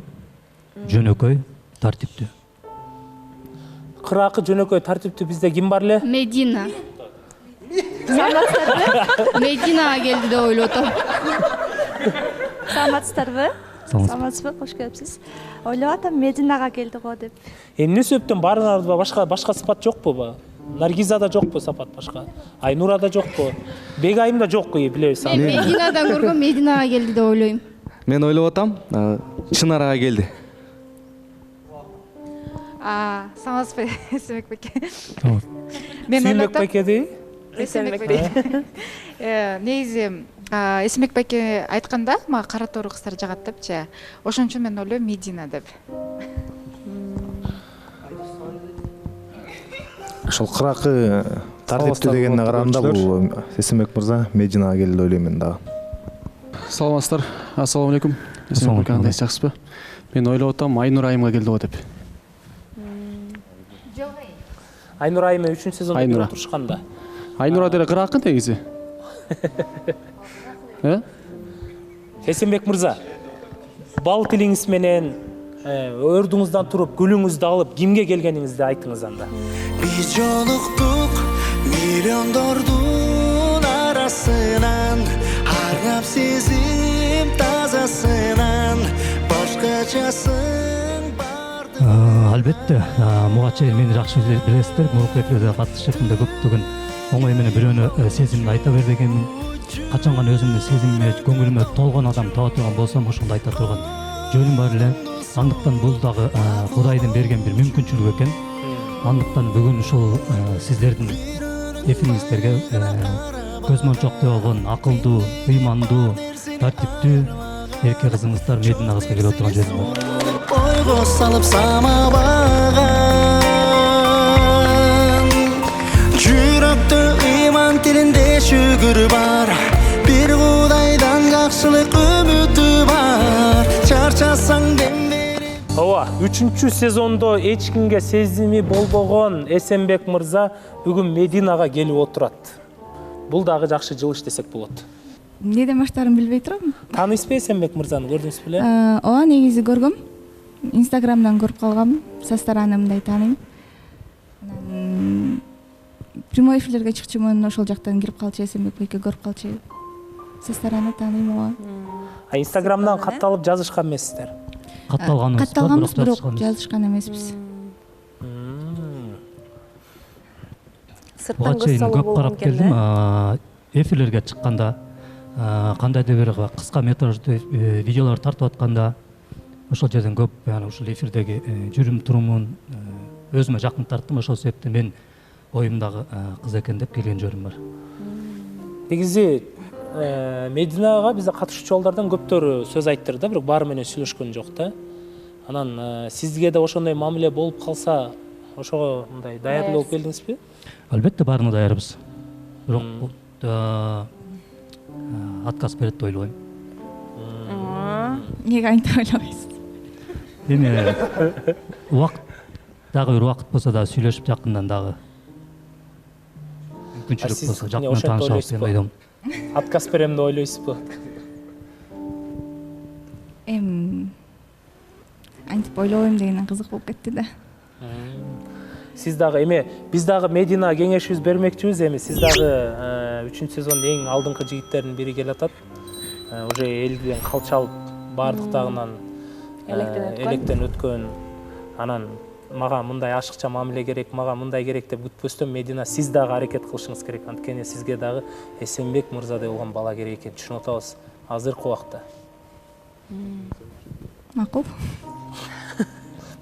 жөнөкөй, тартиптүү. Кыраакы, жөнөкөй, тартиптүү bizde ким бар эле? Медина. Мединага келди деп ойлоп атам. Саламатсыздарбы? Саламатсызбы? Кош келипсиз. Ойлоп атам Мединага келди го деп. Эмне себептен барыңарда башка сапат жокпу? Наргизада жокпу сапат башка? Айнурада жокпу? Бегайымда жокпу, билебиз. Мединадан көргөн Мединага келди деп ойлойм. Мен ойлоп атам, Чынарага келди. Саламатсызбы, Эсенбек байке? Сүйүнбек байке дейби? Эсенбек байке. Негизи Эсенбек байке айтканда, мага кара тору кыздар жагат депчи. Ошон үчүн мен ойлойм Медина деп. Ошол кыракы тартиптүү дегенге караганда бул Эсенбек мырза Мединага келди деп ойлойм мен дагы. Саламатсыздар. Ассаламу алейкум. Эсенбек кандай жакшысызбы? Мен ойлоп атам Айнур айымга келди го деп. Айнур айымы 3-сезонда келип турушканда. Айнура деле кыракы негизи. Эсенбек мырза, бал тилиңиз менен өрдүңүздөн туруп гүлүңүздү алып кимге келгениңизди айтыңыз анда. Биз жолуктук миллиондордун арасынан, арнап сезим тазасынан, башкачасын барды. Албетте, буга чейин мени жакшы билесиздер, мурунку эфирде катышып көптөгөн оңой менен бирөөнө сезимди айта бер дегенмин. Качан гана өзүмдүн сезимиме, көңүлүмө толгон адам таба турган болсом, ошондо айта турган жөнүм бар эле. Андыктан бул дагы Кудайдын берген бир мүмкүнчүлүк экен. Андыктан бүгүн ушул сиздердин эфириңиздерге көзмончоктой болгон акылдуу, ыймандуу, тартиптүү эрке кызыңыздар Медина кызга келип отурган жөнүм бар. Ойго салып самабаган, жүрөктө ыйман тилинде шүгү 3 сезондо эч кимге сезими болбогон Эсенбек мырза бүгүн Мединага келип отурат. Бул дагы жакшы жылыш десек болот. Эмнеден баштаарын билбей турам. Таанысызбы Эсенбек мырзаны, көрдүңүз беле? Ооба, негизи көргөм. Инстаграмдан көрүп калгам. Со стороны мындай тааныйм. Прямой эфирлерге чыкчумун, ошол жактан кирип калчу, Эсенбек байке көрүп калчу. Со стороны тааныйм, ооба. Инстаграмдан катталып жазышкан эмессиздер? Катталганбыз, бирок жазышкан эмеспиз. Буга чейин көп карап келдим. Эфирлерге чыкканда, кандайдыр бир кыска метраждуу видеолор тартып атканда, ошол жерден көп ушул эфирдеги жүрүм турумун өзүмө жакын тарттым. Ошол себептен мен оюмдагы кыз экен деп келген жөнүм бар. Негизи Мединага бизде катышуучу балдардан көптөрү сөз айттыр да, бирок баары менен сүйлөшкөн жок да. Анан сизге да ошондой мамиле болуп калса, ошого мындай даярдуу болуп келдиңизби? Албетте баарына даярбыз. Бирок отказ берет деп ойлойм. Эмнеге антип ойлобойсуз? Эми убакыт дагы бир убакыт болсо да сүйлөшүп жакындан дагы мүмкүнчүлүк болсо жакындан таанышабыз деп ойлойм. Отказ берем деп ойлойсузбу? Антип ойлобойм дегенен кызык болуп кетти да. Сиз дагы биз дагы Медина кеңешибиз бермекчибиз. Сиз дагы 3-сезондун эң алдыңкы жигиттердин бири келе атат. Уже элден калчалып баардыктагынан электен өткөн. Анан мага мындай ашыкча мамиле керек, мага мындай керек деп күтпөстөн Медина сиз дагы аракет кылышыңыз керек. Анткени сизге дагы Эсенбек мырзадай болгон бала керек экен, түшүнүп атабыз азыркы убакта. Макул.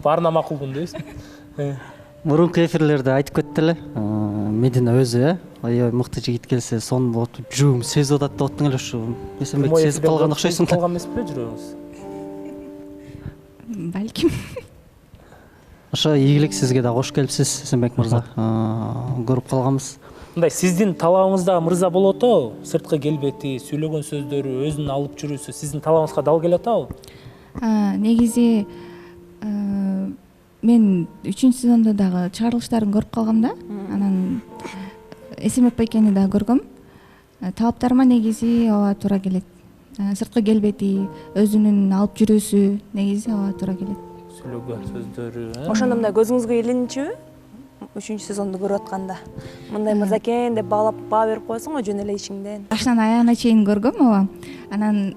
Баарына макулмун дейсиз? Мурунку эфирлерде айтып кетти эле. Медина өзү, аябай мыкты жигит келсе, сонун болот, жүрөгүм сезип атат деп аттың эле ушу. Эсенбек сезип калган окшойсуң. Калган эмес беле жүрөгүңүз? Балким. Ошо ийгилик сизге да кош келипсиз, Эсенбек мырза. Көрүп калганбыз. Мындай сиздин талабыңызда мырза болот атабы? Сырткы келбети, сүйлөгөн сөздөрү, өзүн алып жүрүүсү сиздин талабыңызга дал келет атабы? Негизи мен 3-сезондо дагы чыгарылыштарын көрүп калгам да. Анан Эсенбек байкени да көргөм. Талаптарыма негизи ооба туура келет. Сырткы келбети, өзүнүн алып жүрүүсү негизи ооба туура келет. Сүйлөгөн сөздөрү. Ошондо мындай көзүңүзгө илинчүбү? 3-сезонду көрүп атканда. Мындай мырза экен деп баа берип коесуң го жөн эле ичиңден. Башынан аягына чейин көргөм, ооба. Анан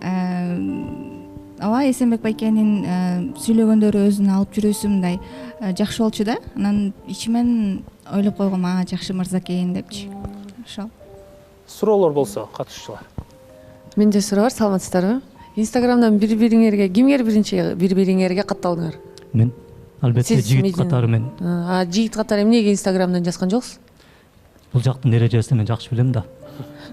ооба Эсенбек байкенин сүйлөгөндөрү, өзүн алып жүрүүсү мындай жакшы болчу да. Анан ичимен ойлоп койгом, жакшы мырза экен депчи. Ошол. Суроолор болсо катышуучулар. Менде суроо бар, саламатсыздарбы? Инстаграмдан бири-бириңерге кимге биринчи бири-бириңерге катталдыңар? Мен албетте жигит катары мен. Жигит катары эмнеге Инстаграмдан жазган жоксуз? Бул жактын эрежесин мен жакшы билем да.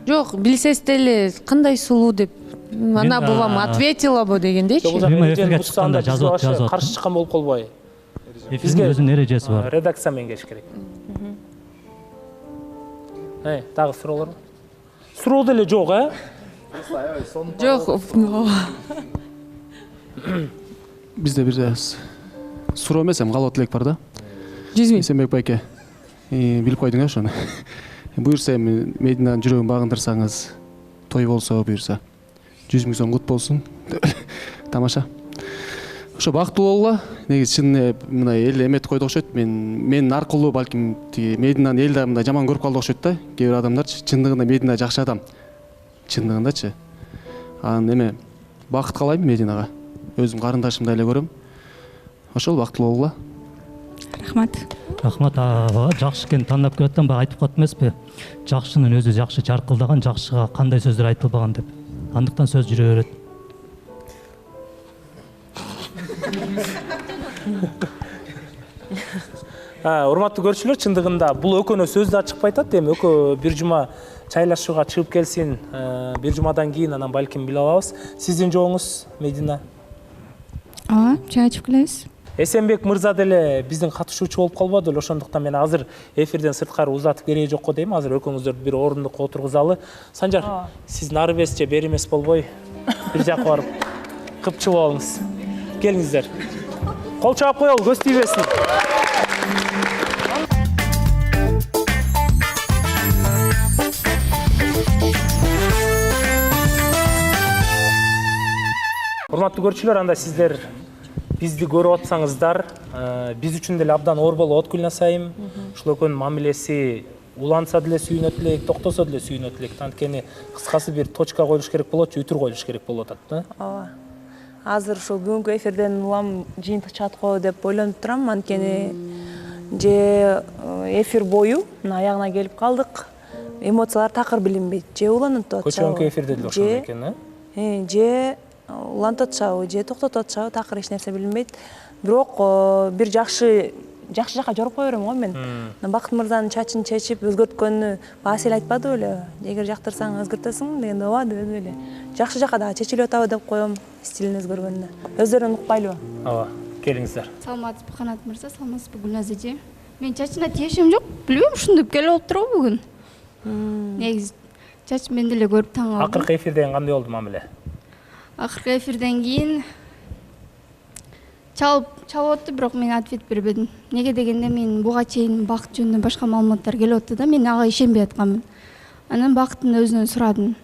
Жок, билсеңиз деле кандай сулуу деп ана булам ответилабы дегендейчи. Эфирге чыкканда жазып каршы чыккан болуп калбайбы? Эфирдин өзүнүн эрежеси бар. Редакция менен келиш керек. Дагы суроолор? Суроо деле жок, Жок. Бизде бир суроо эмес, калоо тилек бар да. Эсенбек байке, билип койдуң ошону. Буюрса эми Мединанын жүрөгүн багындырсаңыз, той болсо буюрса 100 000 сом кут болсун. Тамаша. Ошо бактылуу болгула. Негизи чын мындай эл эметип койду окшойт. Мен аркылуу балким Мединаны эл да мындай жаман көрүп калды окшойт да. Кээ бир адамдарчы чындыгында Медина жакшы адам. Чындыгындачы. Анан эме бакыт каалайм Мединага. Өзүм карындашымдай эле көрөм. Ошол бактылуу болгула. Рахмат. Рахмат. Жакшы экен тандап келаткан, бак айтып калат эмеспи? Жакшынын өзү жакшы жаркылдаган, жакшыга кандай сөздөр айтылбаган деп. Андыктан сөз жүрө берет. Урматтуу көрүүчүлөр, чындыгында бул экөөнө сөз да чыкпай атат. Эми экөө бир жума чайлашууга чыгып келсин, бир жумадан кийин анан балким биле алабыз. Сиздин жоңуз Медина? Ооба, чай ичип келебиз. Эсенбек мырза деле биздин катышуучу болуп калбады эле. Ошондуктан мен азыр эфирден сырткары узатып кереги жок го дейм. Азыр экөөңүздөрдү бир орундукка отургузалы. Санжар, сиз нары эмес же бери эмес болбой бир жакка барып кыпчы болуңуз. Келиңиздер. Кол чаап коелу, көз тийбесин. Урматтуу көрүүчүлөр, анда сиздер бизди көрүп атсаңыздар, биз үчүн деле абдан оор болот Гүлназ айым. Ушул экөөнүн мамилеси уланса деле сүйүнөт элек, токтосо деле сүйүнөт элек. Анткени кыскасы бир точка коюлуш керек болот, ütүр коюлуш керек болуп атат да. Ооба. Азыр ушул бүгүнкү эфирден улам жыйынтык чыгат го деп ойлонуп турам. Анткени же эфир бою аягына келип калдык. Эмоциялар такыр билинбейт. Же уланып атышабы? Көчөңкү эфирде деле ошондой экен, Же улантып атышабы, же токтотуп атышабы, такыр эч нерсе билинбейт. Бирок бир жакшы жакка жоруп кое берем го мен. Бакыт мырзанын чачын чечип өзгөрткөнү Василь айтпады беле? Эгер жактырсаң өзгөртөсүң дегенде ооба деп эле. Жакшы жака дагы чечилип атабы деп коем, стилин өзгөргөнүнө. Өздөрүн укпайлыбы? Ооба, келиңиздер. Саламатсызбы Канат мырза, саламатсызбы Гүлназ эже. Мен чачына тиешем жок, билбейм ушунтип келип алыптыр го бүгүн. Негизи чач мен деле көрүп таң калдым. Акыркы эфирден кандай болду мамиле? Акыркы эфирден кийин чалып атты, бирок мен ответ бербедим. Неге дегенде мен буга чейин Бакыт жөнүндө башка маалыматтар келип атты да, мен ага ишенбей атканмын. Анан Бакыттын өзүнөн сурадым.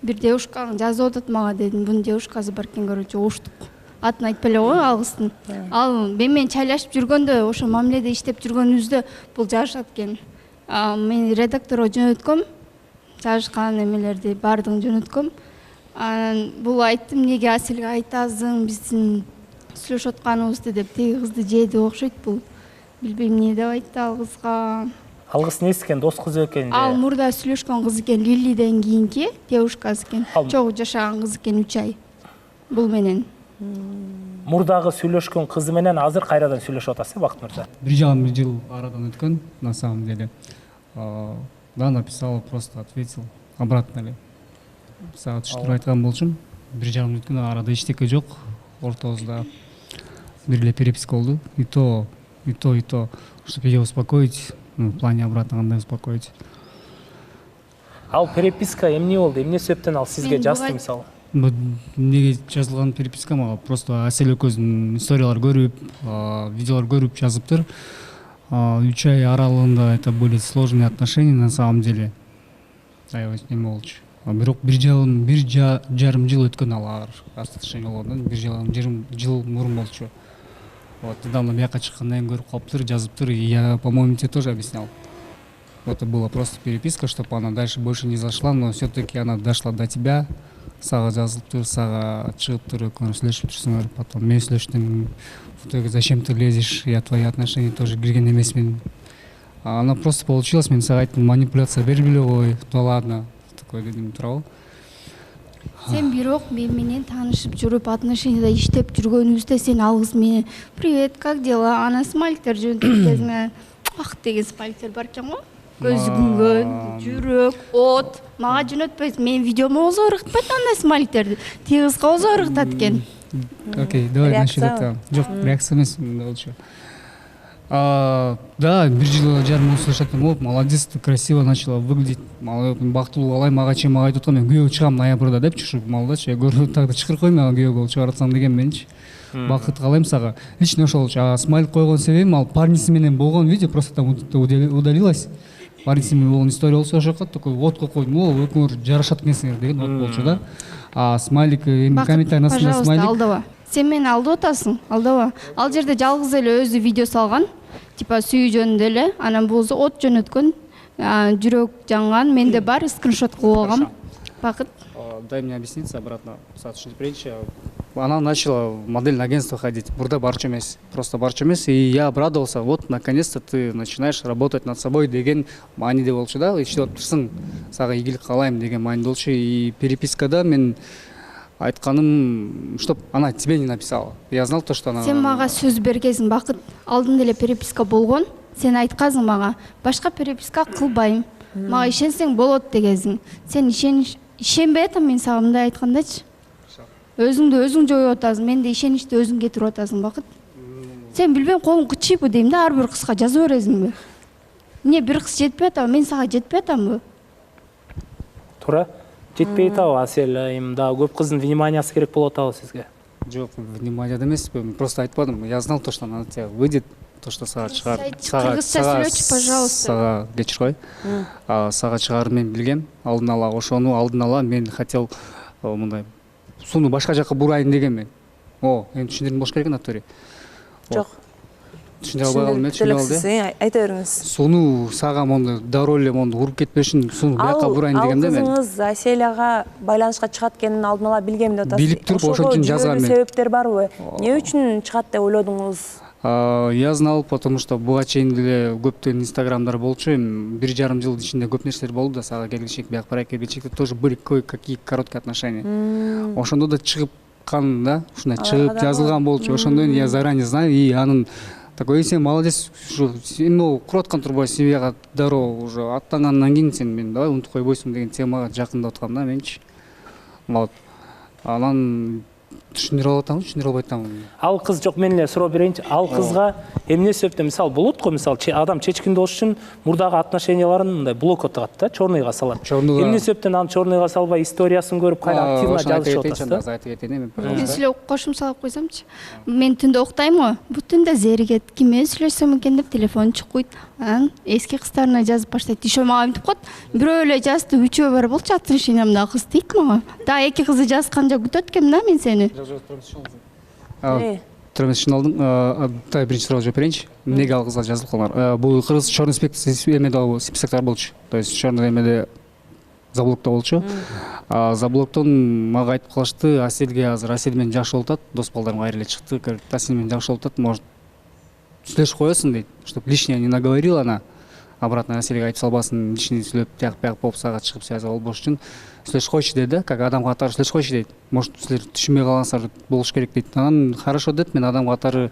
Бир девушка жазып атат мага дедим, бунун девушкасы бар экен, короче, уруштук. Атын айтпай эле кой, алгыстын. Ал менен чайлашып жүргөндө, ошо мамиледе иштеп жүргөнүбүздө бул жазышат экен. Мен редакторго жөнөткөм, жазышкан эмелерди баардыгын жөнөткөм. Анан бул айттым, неге Аселге айтасың, биздин сүйлөшүп атканыбызды деп, теги кызды жеди окшойт бул. Билбейм эмне деп айтты ал кызга. Алгыс эмес экен, дос кыз экен. Ал мурда сүйлөшкөн кыз экен, Лилиден кийинки девушкасы экен. Чогуу жашаган кыз экен 3 ай. Бул менен. Мурдагы сүйлөшкөн кызы менен азыр кайрадан сүйлөшүп атасыз, Бакыт мырза? 1,5 жыл арадан өткөн, на самом деле. Да, написал, просто ответил обратно эле. Сага түштүрүп айткан болчумун. 1,5 жыл өткөн, арада эчтеке жок. Ортобузда бир эле переписка болду. И то, чтобы ее успокоить, в плане обратно кандай успокоить. Ал переписка эмне болду? Эмне себептен ал сизге жазды мисалы? Неге жазылган переписка мага просто Асель экөөбүздүн историялар көрүп, видеолор көрүп жазыптыр. 3 ай аралыгында это были сложные отношения на самом деле. Аябай эме болчу. Бирок 1,5 жыл өткөн алар отношения болгондон 1,5 жыл мурун болчу. Вот недавно бияка чыккандан кийин көрүп калыптыр, жазыптыр. Я, по-моему, тебе тоже объяснял. Это была просто переписка, чтобы она дальше больше не зашла, но все-таки она дошла до тебя. Сага жазылыптыр, сага чыгыптыр, экөөнү сүйлөшүп жүрсүңөр, потом мен сүйлөштүм. В итоге зачем ты лезешь? Я твои отношения тоже кирген эмесмин. Она просто получилась, мен сага айттым, манипуляция бербеле ой, ну ладно. Такой дедим, туурабы? Сен бирок мен менен таанышып жүрүп, отношенияда иштеп жүргөнүбүздө сен алгыз мени привет, как дела? Ана смайликтер жөнүндө кезиңе ах деген смайликтер бар экен го. Көзү күнгөн, жүрөк, от. Мага жөнөтпөйт. Мен видеомо болсо ыргытпайт андай смайликтерди. Тиги кызга болсо ыргытат экен. Окей, давай насчет этого. Жок, реакция эмес болчу. Да, 1,5 жыл слышать, молодец, ты красиво начала выглядеть. Бактылуу алай, мага чейин мага айтып аткан, мен күйөө чыгам ноябрда деп чушуп малдачы. Көрүп так да чыкыр кой, мага күйөө болуп чыгарсаң деген менчи. Бакыт каалайм сага. Лично ошол смайлик койгон себебим ал парниси менен болгон видео просто там удалилось. Парниси менен болгон история болсо ошоко такой отко койдум, экөөңөр жарашат экенсиңер деген от болчу да. Смайлик эми комментарий астында смайлик. Алдаба. Сен мени алдап атасың, алдаба. Ал жерде жалгыз эле өзү видео салган. Типа сүйүү жөнүндө эле, анан бузу от жөнөткөн, жүрөк жанган, менде бар, скриншот кылып алгам. Бакыт. Дай мне объясниться обратно, Саша Притча. Она начала в модельное агентство ходить, бурда барчу эмес, просто барчу эмес, и я обрадовался, вот наконец-то ты начинаешь работать над собой деген мааниде болчу да, иштеп атырсың, сага ийгилик каалайм деген мааниде болчу, и перепискада мен айтканым, чтоб она тебе не написала. Я знал то, что она... Сен мага сөз бергенсиң, Бакыт, алдын эле переписка болгон, сен айткансың мага, башка переписка кылбайм, мага ишенсең болот дегенсиң. Сен ишенбей атам мен сага мындай айткандачы. Өзүңдү өзүң жоюп атасың, менде ишеничти өзүң кетирип атасың, Бакыт. Сен билбейм, колуң кычыйбы дейм да, ар бир кызга жаза бересиңби? Эмне бир кыз жетпей атабы, мен сага жетпей атамбы? Туура. Жетпей атабы, Асель айым, да көп кыздын вниманиясы керек болуп атабы сизге? Жок, внимание эмес, просто айтпадым. Я знал то, что она тебя выйдет, то, что сага чыгар. Кыргызча сүйлөчү, пожалуйста. Сага кечир кой. Сага чыгарын мен билгем. Алдын ала ошону алдын ала мен хотел мындай сууну башка жака бурайын деген мен. Эми түшүндүрүм болуш керек Анатолий. Жок. Түшүндүрө албай калдым, түшүндүрө алды. Айта бериңиз. Сууну сага монду дароо эле монду уруп кетпеш үчүн сууну бияка бурайын дегенде мен. Ал кызыңыз Аселияга байланышка чыгат экенин алдын ала билгем деп атасыз. Билип туруп ошон үчүн жазгам мен. Себептер барбы? Эмне үчүн чыгат деп ойлодуңуз? Я знал, потому что буга чейин деле көптөгөн инстаграмдар болчу, эми 1,5 жыл ичинде көп нерселер болду да, сага келгенчек, бияк барак келгенчекте тоже были кое-какие короткие отношения. Ошондо да чыгыпкан да, ушундай чыгып жазылган болчу. Ошондон я заранее знаю, и анын такой, сен молодец, ушу эми куруп аткан турбай, семьяга дароо уже аттангандан кийин сен мен давай унутуп койбойсуң деген темага жакындап аткам да менчи. Вот. Анан түшүндүрө алып атамбы, түшүндүрө албай атамбы. Ал кыз жок, мен эле суроо берейинчи. Ал кызга эмне себептен мисалы болот го, мисалы адам чечкин болуш үчүн мурдагы отношенияларын мындай блокка тагат да, чорныйга салат. Эмне себептен аны чорныйга салбай историясын көрүп кайра активно жазышып атасыз да? Мен силе кошумча салып койсомчу. Мен түндө уктайм го. Бул түндө зеригет, киммен сүйлөшсөм экен деп телефон чукуйт. Анан эски кыздарына жазып баштайт. Ишо мага мынтип коет. Бирөө эле жазды, үчөө бар болчу отношениямдагы кыз дейт мага. Да, эки кызы жазган жок күтөт экенмин да мен сени. Тромесин алдым. Да, биринчи суроо жооп берейинчи. Эмнеге ал кызга жазылып калгандар? Бул кыргыз черный спектр эмеде списоктор болчу. То есть черный эмеде заблокто болчу. Заблоктон мага айтып калышты, Аселге азыр Асел менен жакшы болуп атат, дос балдарым кайра эле чыкты. Асел менен жакшы болуп атат, может сүйлөшүп коесуң дейт, чтоб лишнее не наговорила она. Обратно Аселге айтып салбасын, лишний сүйлөп тияк болуп сага чыгып связь болбош үчүн сүйлөшүп койчу деди, как адам катары сүйлөшүп койчу дейт. Может силер түшүнбөй калгансыңар болуш керек дейт. Анан хорошо деп, мен адам катары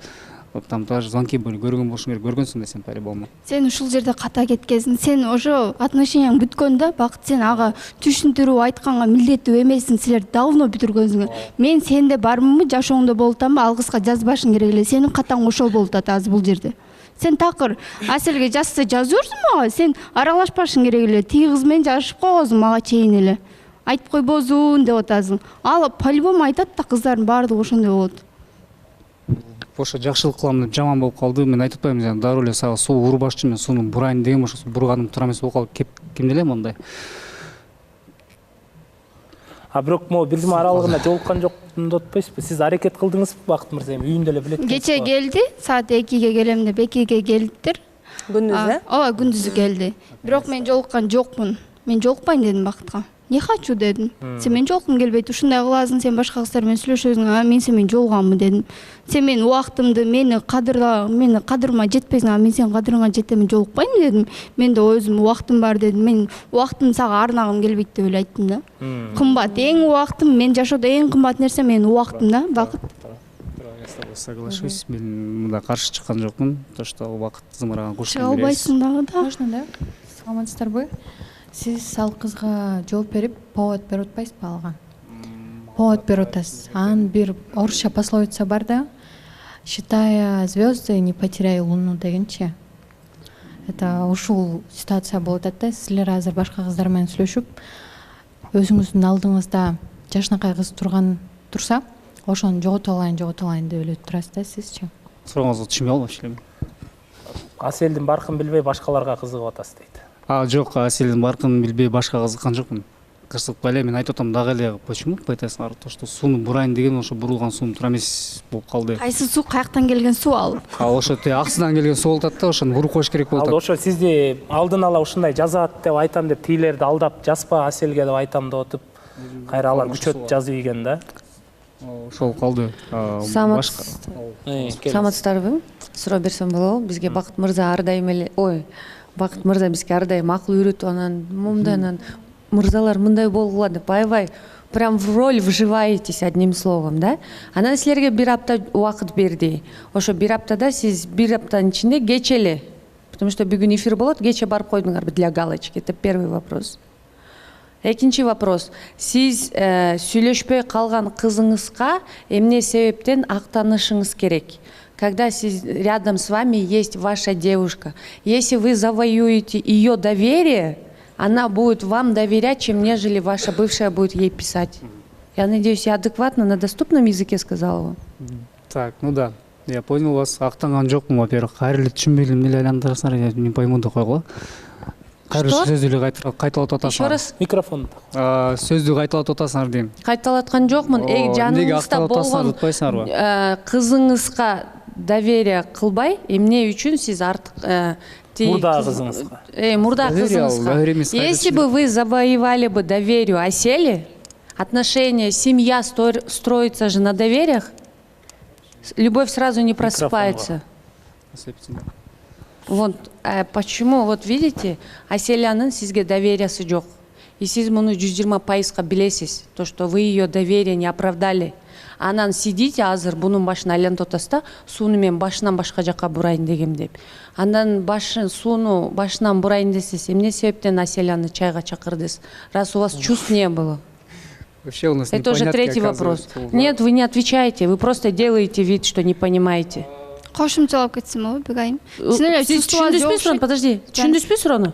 там даже звонки были, көргөн болушуң керек, көргөнсүң да сен по-любому. Сен ушул жерде ката кеткенсиң. Сен ошо отношенияң бүткөндө Бакыт сен ага түшүндүрүү айтканга милдеттүү эмессиң. Силер давно бүтүргөнсүңөр. Мен сенде бармынбы, жашооңдо болуп атамбы, ал кызга жазбашың керек эле. Сенин катаң ошол болуп атат азыр бул жерде. Сен такыр Аселге жазса жазырсың мага, сен аралашпашың керек эле. Тиги кыз менен жашып койгозуң мага чейин эле. Айтып койбозун деп атасың. Ал по-любому айтат да, кыздардын баардыгы ошондой болот. Ошо жакшылык кылам деп жаман болуп калды. Мен айтып атпаймынбы, жана дароо эле сага суу урбаш үчүн мен сууну бурайын деген, ошо бурганым туура эмес болуп калып кимде эле мондай. Бирок могу бир жума аралыгында жолуккан жокмун деп атпайсызбы? Сиз аракет кылдыңызбы, Бакыт мырза? Эми үйүндө эле билет. Кече келди, саат 2-ге келем деп 2-ге келиптир. Күндүз, Ооба, күндүзү келди. Бирок мен жолуккан жокмун. Мен жолукпайм дедим Бакытка. Не хочу дедим. Сен мен жолуккум келбейт, ушундай кыласың, сен башка кыздар менен сүйлөшөсүң, мен сен менен жолуганмын дедим. Сен менин убактымды, мени кадырыма жетпейсиң, мен сенин кадырыңа жетем, жолукпайм дедим. Менде өзүм убактым бар дедим. Мен убактымды сага арнагым келбейт деп эле айттым да. Кымбат, эң убактым, мен жашоодо эң кымбат нерсе менин убактым да, Бакыт. Соглашусь, мен мында каршы чыккан жокмун. То, что убакыт зымыраган куш. Чыга албайсың дагы да. Можно да? Саламатсыздарбы? Сиз ал кызга жооп берип, повод берип атпайсызбы алга? Повод берип атасыз. Анын бир орусча пословица бар да. Считая звезды, не потеряй луну дегенчи. Это ушул ситуация болуп атат да. Силер азыр башка кыздар менен сүйлөшүп, өзүңүздүн алдыңызда жашынакай кыз турса, ошону жогото алайын деп эле турасыз да сизчи? Сурооңузду түшүнбөй калдым вообще. Аселдин баркын билбей башкаларга кызыгып атасыз дейт. Жок, Аселдин баркын билбей башка кызыккан жокмун. Кырсыкпай эле мен айтып атам дагы эле, почему пытайсыңар? То, что сууну бурайын деген, ошо бурулган суу туура эмес болуп калды. Кайсы суу, каяктан келген суу ал? Ошо аксыдан келген суу болуп атат да, ошону буруп коюш керек болуп атат. Ал ошо сизди алдын ала ушундай жазат деп айтам деп тийлерди алдап, жазба Аселге деп айтам деп атып, кайра алар күчөт жазып ийген да. Ошол калды. Саламатсыздарбы? Суроо берсем болобу? Бизге Бакыт мырза ар дайым эле, Бакыт мырза бизге ар дайым акыл үйрөтүп, анан момундай, анан мырзалар мындай болгула деп аябай прям в роль вживаетесь, одним словом, да? Анан силерге бир апта убакыт берди. Ошо бир аптада сиз бир аптанын ичинде кече эле, потому что бүгүн эфир болот, кече барып койдуңарбы для галочки? Это первый вопрос. Экинчи вопрос. Сиз сүйлөшпөй калган кызыңызга эмне себептен актанышыңыз керек? Когда рядом с вами есть ваша девушка, если вы завоюете ее доверие, она будет вам доверять, чем нежели ваша бывшая будет ей писать. Я надеюсь, я адекватно на доступном языке сказала его. Так, ну да, я понял вас. Актанган жокмун, во-первых. Кайрылып түшүнбөй эмне айландырасыңар, я не пойму деп койгула. Кайрылып сөздү кайталап атасыңар. Еще раз. Микрофон. Сөздү кайталап атасыңар дейм. Кайталаткан жокмун. Жаныңызда болгон кызыңызга доверие кылбай, эмне үчүн сиз артык мурда кызыңызга. Мурда кызыңызга. Если бы вы завоевали бы доверие Асели, отношения, семья строится же на довериях, любовь сразу не просыпается. Вот почему, вот видите, Аселянын сизге довериясы жок. И сиз муну 120% билесиз, то, что вы ее доверие не оправдали. Анан сидите азыр бунун башына айлантып атасыз да, сууну мен башынан башка жакка бурайын дегем деп. Андан сууну башынан бурайын десиз, эмне себептен Аселяны чайга чакырдыңыз? Раз у вас чувств не было. Вообще у нас это уже третий вопрос. Нет, вы не отвечаете, вы просто делаете вид, что не понимаете. Кошумчалап кетсем, Бегайым. Түшүндүңүзбү? Подожди, түшүндүңүзбү суроону?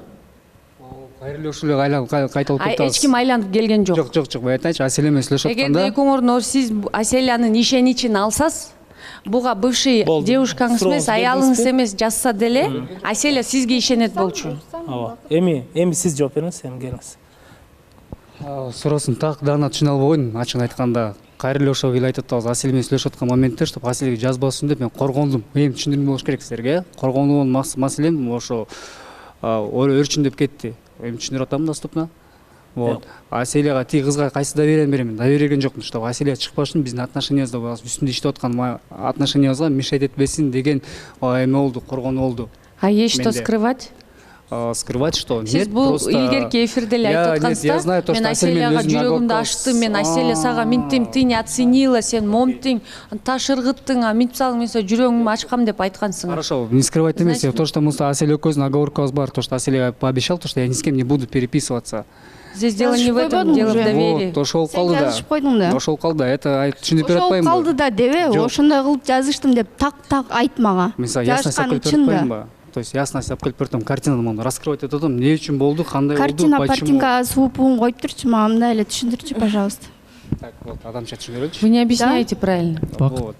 Кайрылышуулук кайталып кетти. Эч ким айланып келген жок. Жок, мен айтайынчы, Аселя менен сүйлөшүп атканда. Эгерде экөөңөрдүн сиз Аселянын ишеничин алсаңыз, буга бывший девушкаңыз эмес, аялыңыз эмес жазса деле, Аселя сизге ишенет болчу. Ооба. Эми сиз жооп бериңиз, эми келиңиз. Суроосун так даана түшүнө албаган, ачыгын айтканда. Кайрылышуу келип айтып атабыз, Аселя менен сүйлөшүп аткан моментте, чтобы Аселяга жазбасын деп мен коргондум. Эми түшүндүрмө болуш керек силерге. Коргонуун маселем ошо өрчүндөп кетти. Эми түшүндүрүп атам доступно. Вот. Аселяга тиги кызга кайсы доверие берем? Доверие берген жокмун, чтобы Аселя чыкпашын, биздин отношениябызда үстүндө иштеп аткан отношениябызга мешать этпесин деген эме болду, коргонуу болду. А есть что скрывать? Скрывать что? Сиз бул илгерки эфирде эле айтып аткансызда, мен Аселяга жүрөгүмдү ачтым, мен Аселя сага минтим, ты не оценила, сен момтиң, таш ыргыттың, минтип салың, мен жүрөгүмдү ачкам деп айткансың. Хорошо, не скрывать эмес, то, что мы с Аселей экөөбүздүн оговоркабыз бар, то, что Аселя пообещал, то, что я ни с кем не буду переписываться. Здесь дело не в этом, дело в доверии. Вот, ошол калды да. Ошол калды, это түшүндүрүп бере атпайбы? Ошол калды да дебе, ошондой кылып жазыштым деп так айт мага. Мен ясно айтып атпаймынбы? То есть ясно айтып бериптим, картинаны раскрывать этип атам, эмне үчүн болду, кандай болду, почему? Картинка суупун коюп турчу, мага мындай эле түшүндүрчү, пожалуйста. Так, вот, адамча түшүндүрөлүчү. Вы не объясняете правильно. Вот.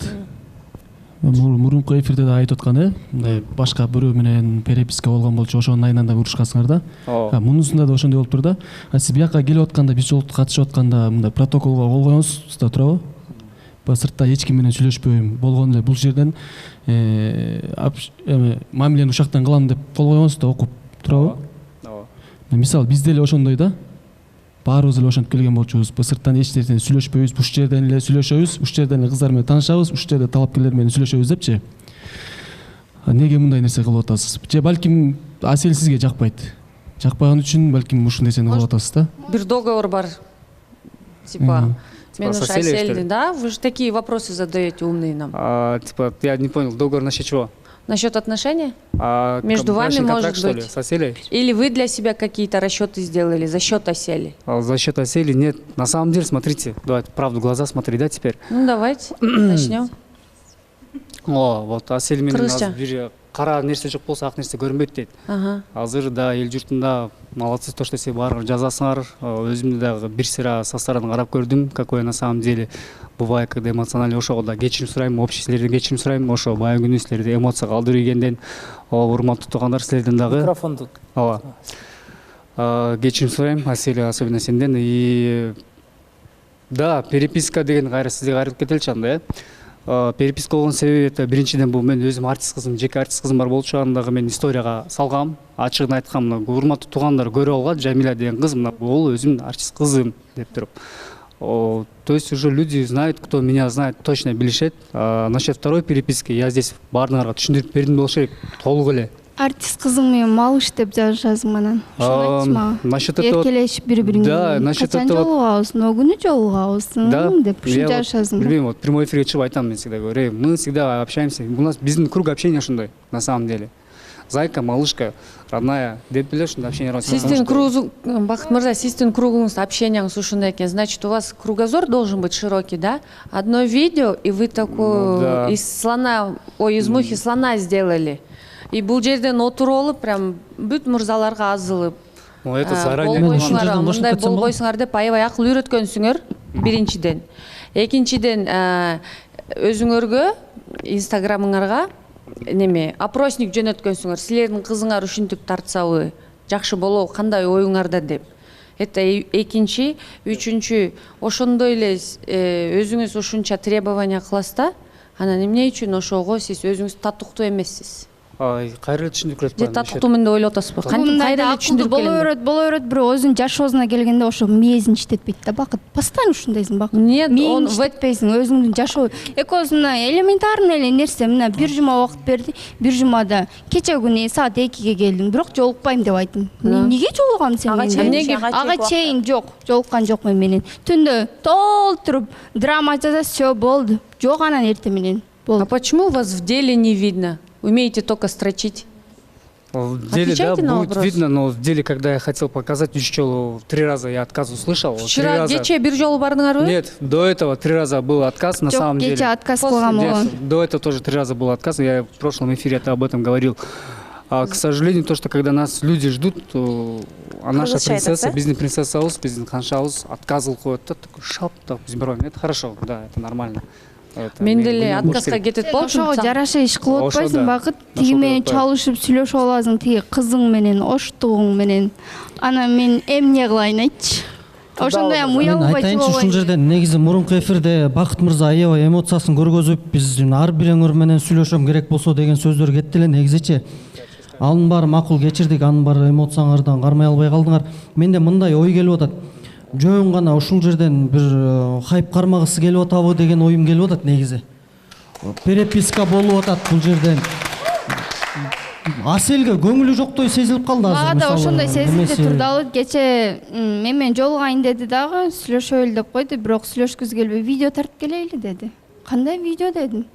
Мурунку эфирде да айтып аткан, мындай башка бирөө менен переписка болгон болчу, ошонун айынан да урушкансыңар да. Мунусунда да ошондой болуп тур да. Сиз бияка келип атканда, биз жолугуп катышып атканда мындай протоколго кол коюңуз да туурабы? Сыртта эч ким менен сүйлөшпөйм, болгон эле бул жерден мамилени ушактан кылам деп кол коюңуз да окуп туурабы? Мисалы бизде эле ошондой да. Баарыбыз эле ошентип келген болчубуз. Сырттан эч нерсени сүйлөшпөйбүз, уш жерден эле сүйлөшөбүз, уш жерден эле кыздар менен таанышабыз, уш жерде талапкерлер менен сүйлөшөбүз депчи. Неге мындай нерсе кылып атасыз? Же балким Асель сизге жакпайт. Жакпаган үчүн балким ушул нерсени кылып атасыз да? Бир договор бар. Типа мен уж Асель, да? Вы же такие вопросы задаете умные нам. Типа, я не понял, договор насчет чего? Насчет отношений? Между вами может быть. С Аселей? Или вы для себя какие-то расчеты сделали за счет Асели? За счет Асели нет. На самом деле, смотрите, давайте правду в глаза смотреть, да, теперь? Ну, давайте, начнем. Вот Асель менен бир кара нерсе жок болсо ак нерсе көрүнбөйт дейт. Азыр да эл журтунда молодцы, то, что сиз баарын жазасыңар. Өзүмдү дагы бир сыра со стороны карап көрдүм, какое на самом деле бывает, когда эмоционально ошого да кечирим сурайм, общий силерден кечирим сурайм, ошо баягы күнү силерди эмоцияга калдырып ийгенден, урматтуу туугандар силерден дагы. Микрофонду. Ооба. Кечирим сурайм, Аселя, особенно сенден. И да, переписка деген кайра сизге кайрылып кетеличи анда, переписка болгон себеби это биринчиден бул мен өзүм артист кызым, жеке артист кызым бар болчу, андагы мен историяга салгам, ачыгын айткам, урматтуу туугандар көрүп алган, Жамиля деген кыз, бул өзүмдүн артист кызым деп туруп. То есть уже люди знают, кто меня знает, точно билишет. Насчет второй переписки я здесь баарыңарга түшүндүрүп бердим болуш керек, толук эле. Артист кызың менен малыш деп жазасың анан. Ошону айтчы мага. Насчет этого эркелешип бири-бириңиз. Да, насчет этого жолугабыз, но күнү жолугабыз деп ушинтип жазасың. Билбейм, вот прямой эфирге чыгып айтам, мен всегда говорю, мы всегда общаемся. У нас биздин круг общения ошондой, на самом деле. Зайка, малышка, родная, деп биле ушундай общение. Сиздин кругуңуз, Бакыт мырза, сиздин кругуңуз, общениеңиз ушундай экен. Значит, у вас кругозор должен быть широкий, да? Одно видео, и вы такую из мухи слона сделали. И бул жерден отуруп алып, прям бүт мырзаларга азылып. Это заранее. Мындай болбойсуңар деп аябай акыл үйрөткөнсүңөр. биринчиден. Экинчиден өзүңөргө инстаграмыңарга неме опросник жөнөткөнсүңөр, силердин кызыңар ушинтип тартсабы жакшы болобу, кандай оюңарда деп. Это экинчи, үчүнчү, ошондой эле өзүңүз ушунча требования кыласыз да, анан эмне үчүн ошого сиз өзүңүз татыктуу эмессиз? Кайра эле түшүндүрүп берет Же татыктуумун деп ойлоп атасызбы? Кантип кайра эле түшүндүрүп боло берет, бирок өзүнүн жашоосуна келгенде ошо мээзин иштетпейт да Бакыт. Постоянно ушундайсың Бакыт. Нет, он иштетпейсиң, өзүңдүн жашоо. Экөөсүнө элементарный эле нерсе, мына бир жума убакыт берди, бир жумада кече күнү саат 2-ге келдим, бирок жолукпайм деп айттым. Эмнеге жолугам сен менен? Ага чейин жок, жолуккан жокмун менен. Түндө толтуруп драма жазасыз, всё болду. Жок, анан эртең менен болду. А почему вас в деле не видно? Умеете только строчить? В деле, да, будет видно, но в деле, когда я хотел показать, 3 раза я отказ услышал. Вчера кече бир жолу бардыңарбы? Нет, до этого 3 раза был отказ, на самом деле. Кече отказ кылган болгон. До этого тоже 3 раза был отказ, я в прошлом эфире об этом говорил. К сожалению, то, что когда нас люди ждут, а наша принцесса, бизнес-принцесса ауыз, биздин канша ауыз отказывал коет, такой шап, так, это хорошо, да, это нормально. Мен деле отказга кетет болчумун. Ошого жараша иш кылып атпайсың Бакыт. Тиги менен чалышып сүйлөшүп аласың, тиги кызың менен, оштугуң менен. Анан мен эмне кылайын айтчы? Ошондой эм уялбай айтайынчы, ушул жерден негизи мурунку эфирде Бакыт мырза аябай эмоциясын көргөзүп, биз ар бириңөр менен сүйлөшөм керек болсо деген сөздөр кетти эле. Негизичи анын баары макул кечирдик, анын баары эмоцияңардан кармай албай калдыңар. Менде мындай ой келип атат. Жөн гана ушул жерден бир хайп кармагысы келип атабы деген оюм келип атат негизи. Переписка болуп атат бул жерден. Аселге көңүлү жоктой сезилип калды азыр. Мага да ошондой сезилди турдалы. Кече мен менен жолугайын деди дагы, сүйлөшөлү деп койду, бирок сүйлөшкүзү келбей видео тартып келейли деди. Кандай видео дедим?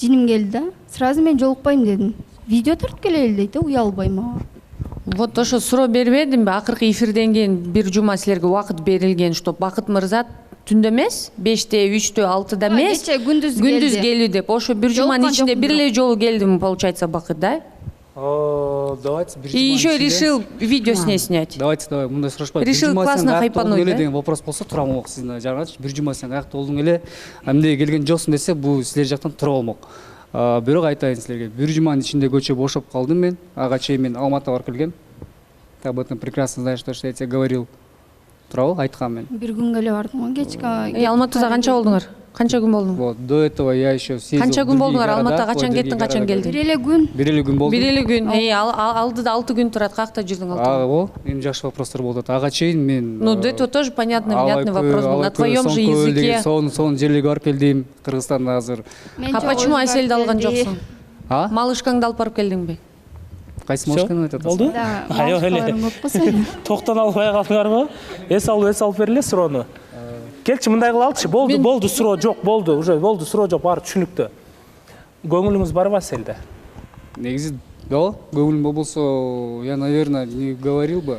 Жиним келди да. Сразу мен жолукпайм дедим. Видео тартып келейли дейт, уялбай мага. Вот ошо суроо бербедимби? Акыркы эфирден кийин бир жума силерге убакыт берилген, что Бакыт мырза түндө эмес, 5-те, 3-тө, 6-да эмес, күндүз келди деп. Ошо бир жуманын ичинде бир эле жолу келдими, получается, Бакыт, да? Давайте бир жума. И еще решил видео с ней снять. Давайте, мындай сурашпай. Решил классно хайпануть, да? Деген вопрос болсо турам болмок сиздин жаргачы. Бир жума сен каякта болдуң эле, эмне келген жоксуң десе, бул силер жактан тура болмок. Бирок айтайын силерге, бир жуманын ичинде көчө бошоп калдым мен. Ага чейин мен Алматыга барып келгем. Ты об этом прекрасно знаешь, то, что я тебе говорил. Туурабы айткам мен. Бир күнгө эле бардым, кечке. Алматыда канча болдуңар? Канча күн болдуң? Вот, до этого я еще съездил. Канча күн болдуңар? Алматыга качан кеттиң, качан келдиң? Бир эле күн. Бир эле күн болду. Бир эле күн. Алдыда 6 күн турат, каякта жүрдүң 6 күн? О, эми жакшы вопростор болуп атат. Ага чейин мен. Ну, это тоже понятный вопрос был. На твоем же языке. Сонун жерлерге барып келдим, Кыргызстанда азыр. А почему Аселди алган жоксуң? Малышкаңды алып барып келдиңби? Кайсы малышканы айтып атасың? Болду? Айо эле. Токтон албай калдыңарбы? Эс алып бер эле суроону. Келчи, мындай кылалычы. Болду суроо жок, болду, уже болду суроо жок, баары түшүнүктүү. Көңүлүңүз барбы Аселде? Негизи, да, көңүлүм болбосо, я, наверное, не говорил бы.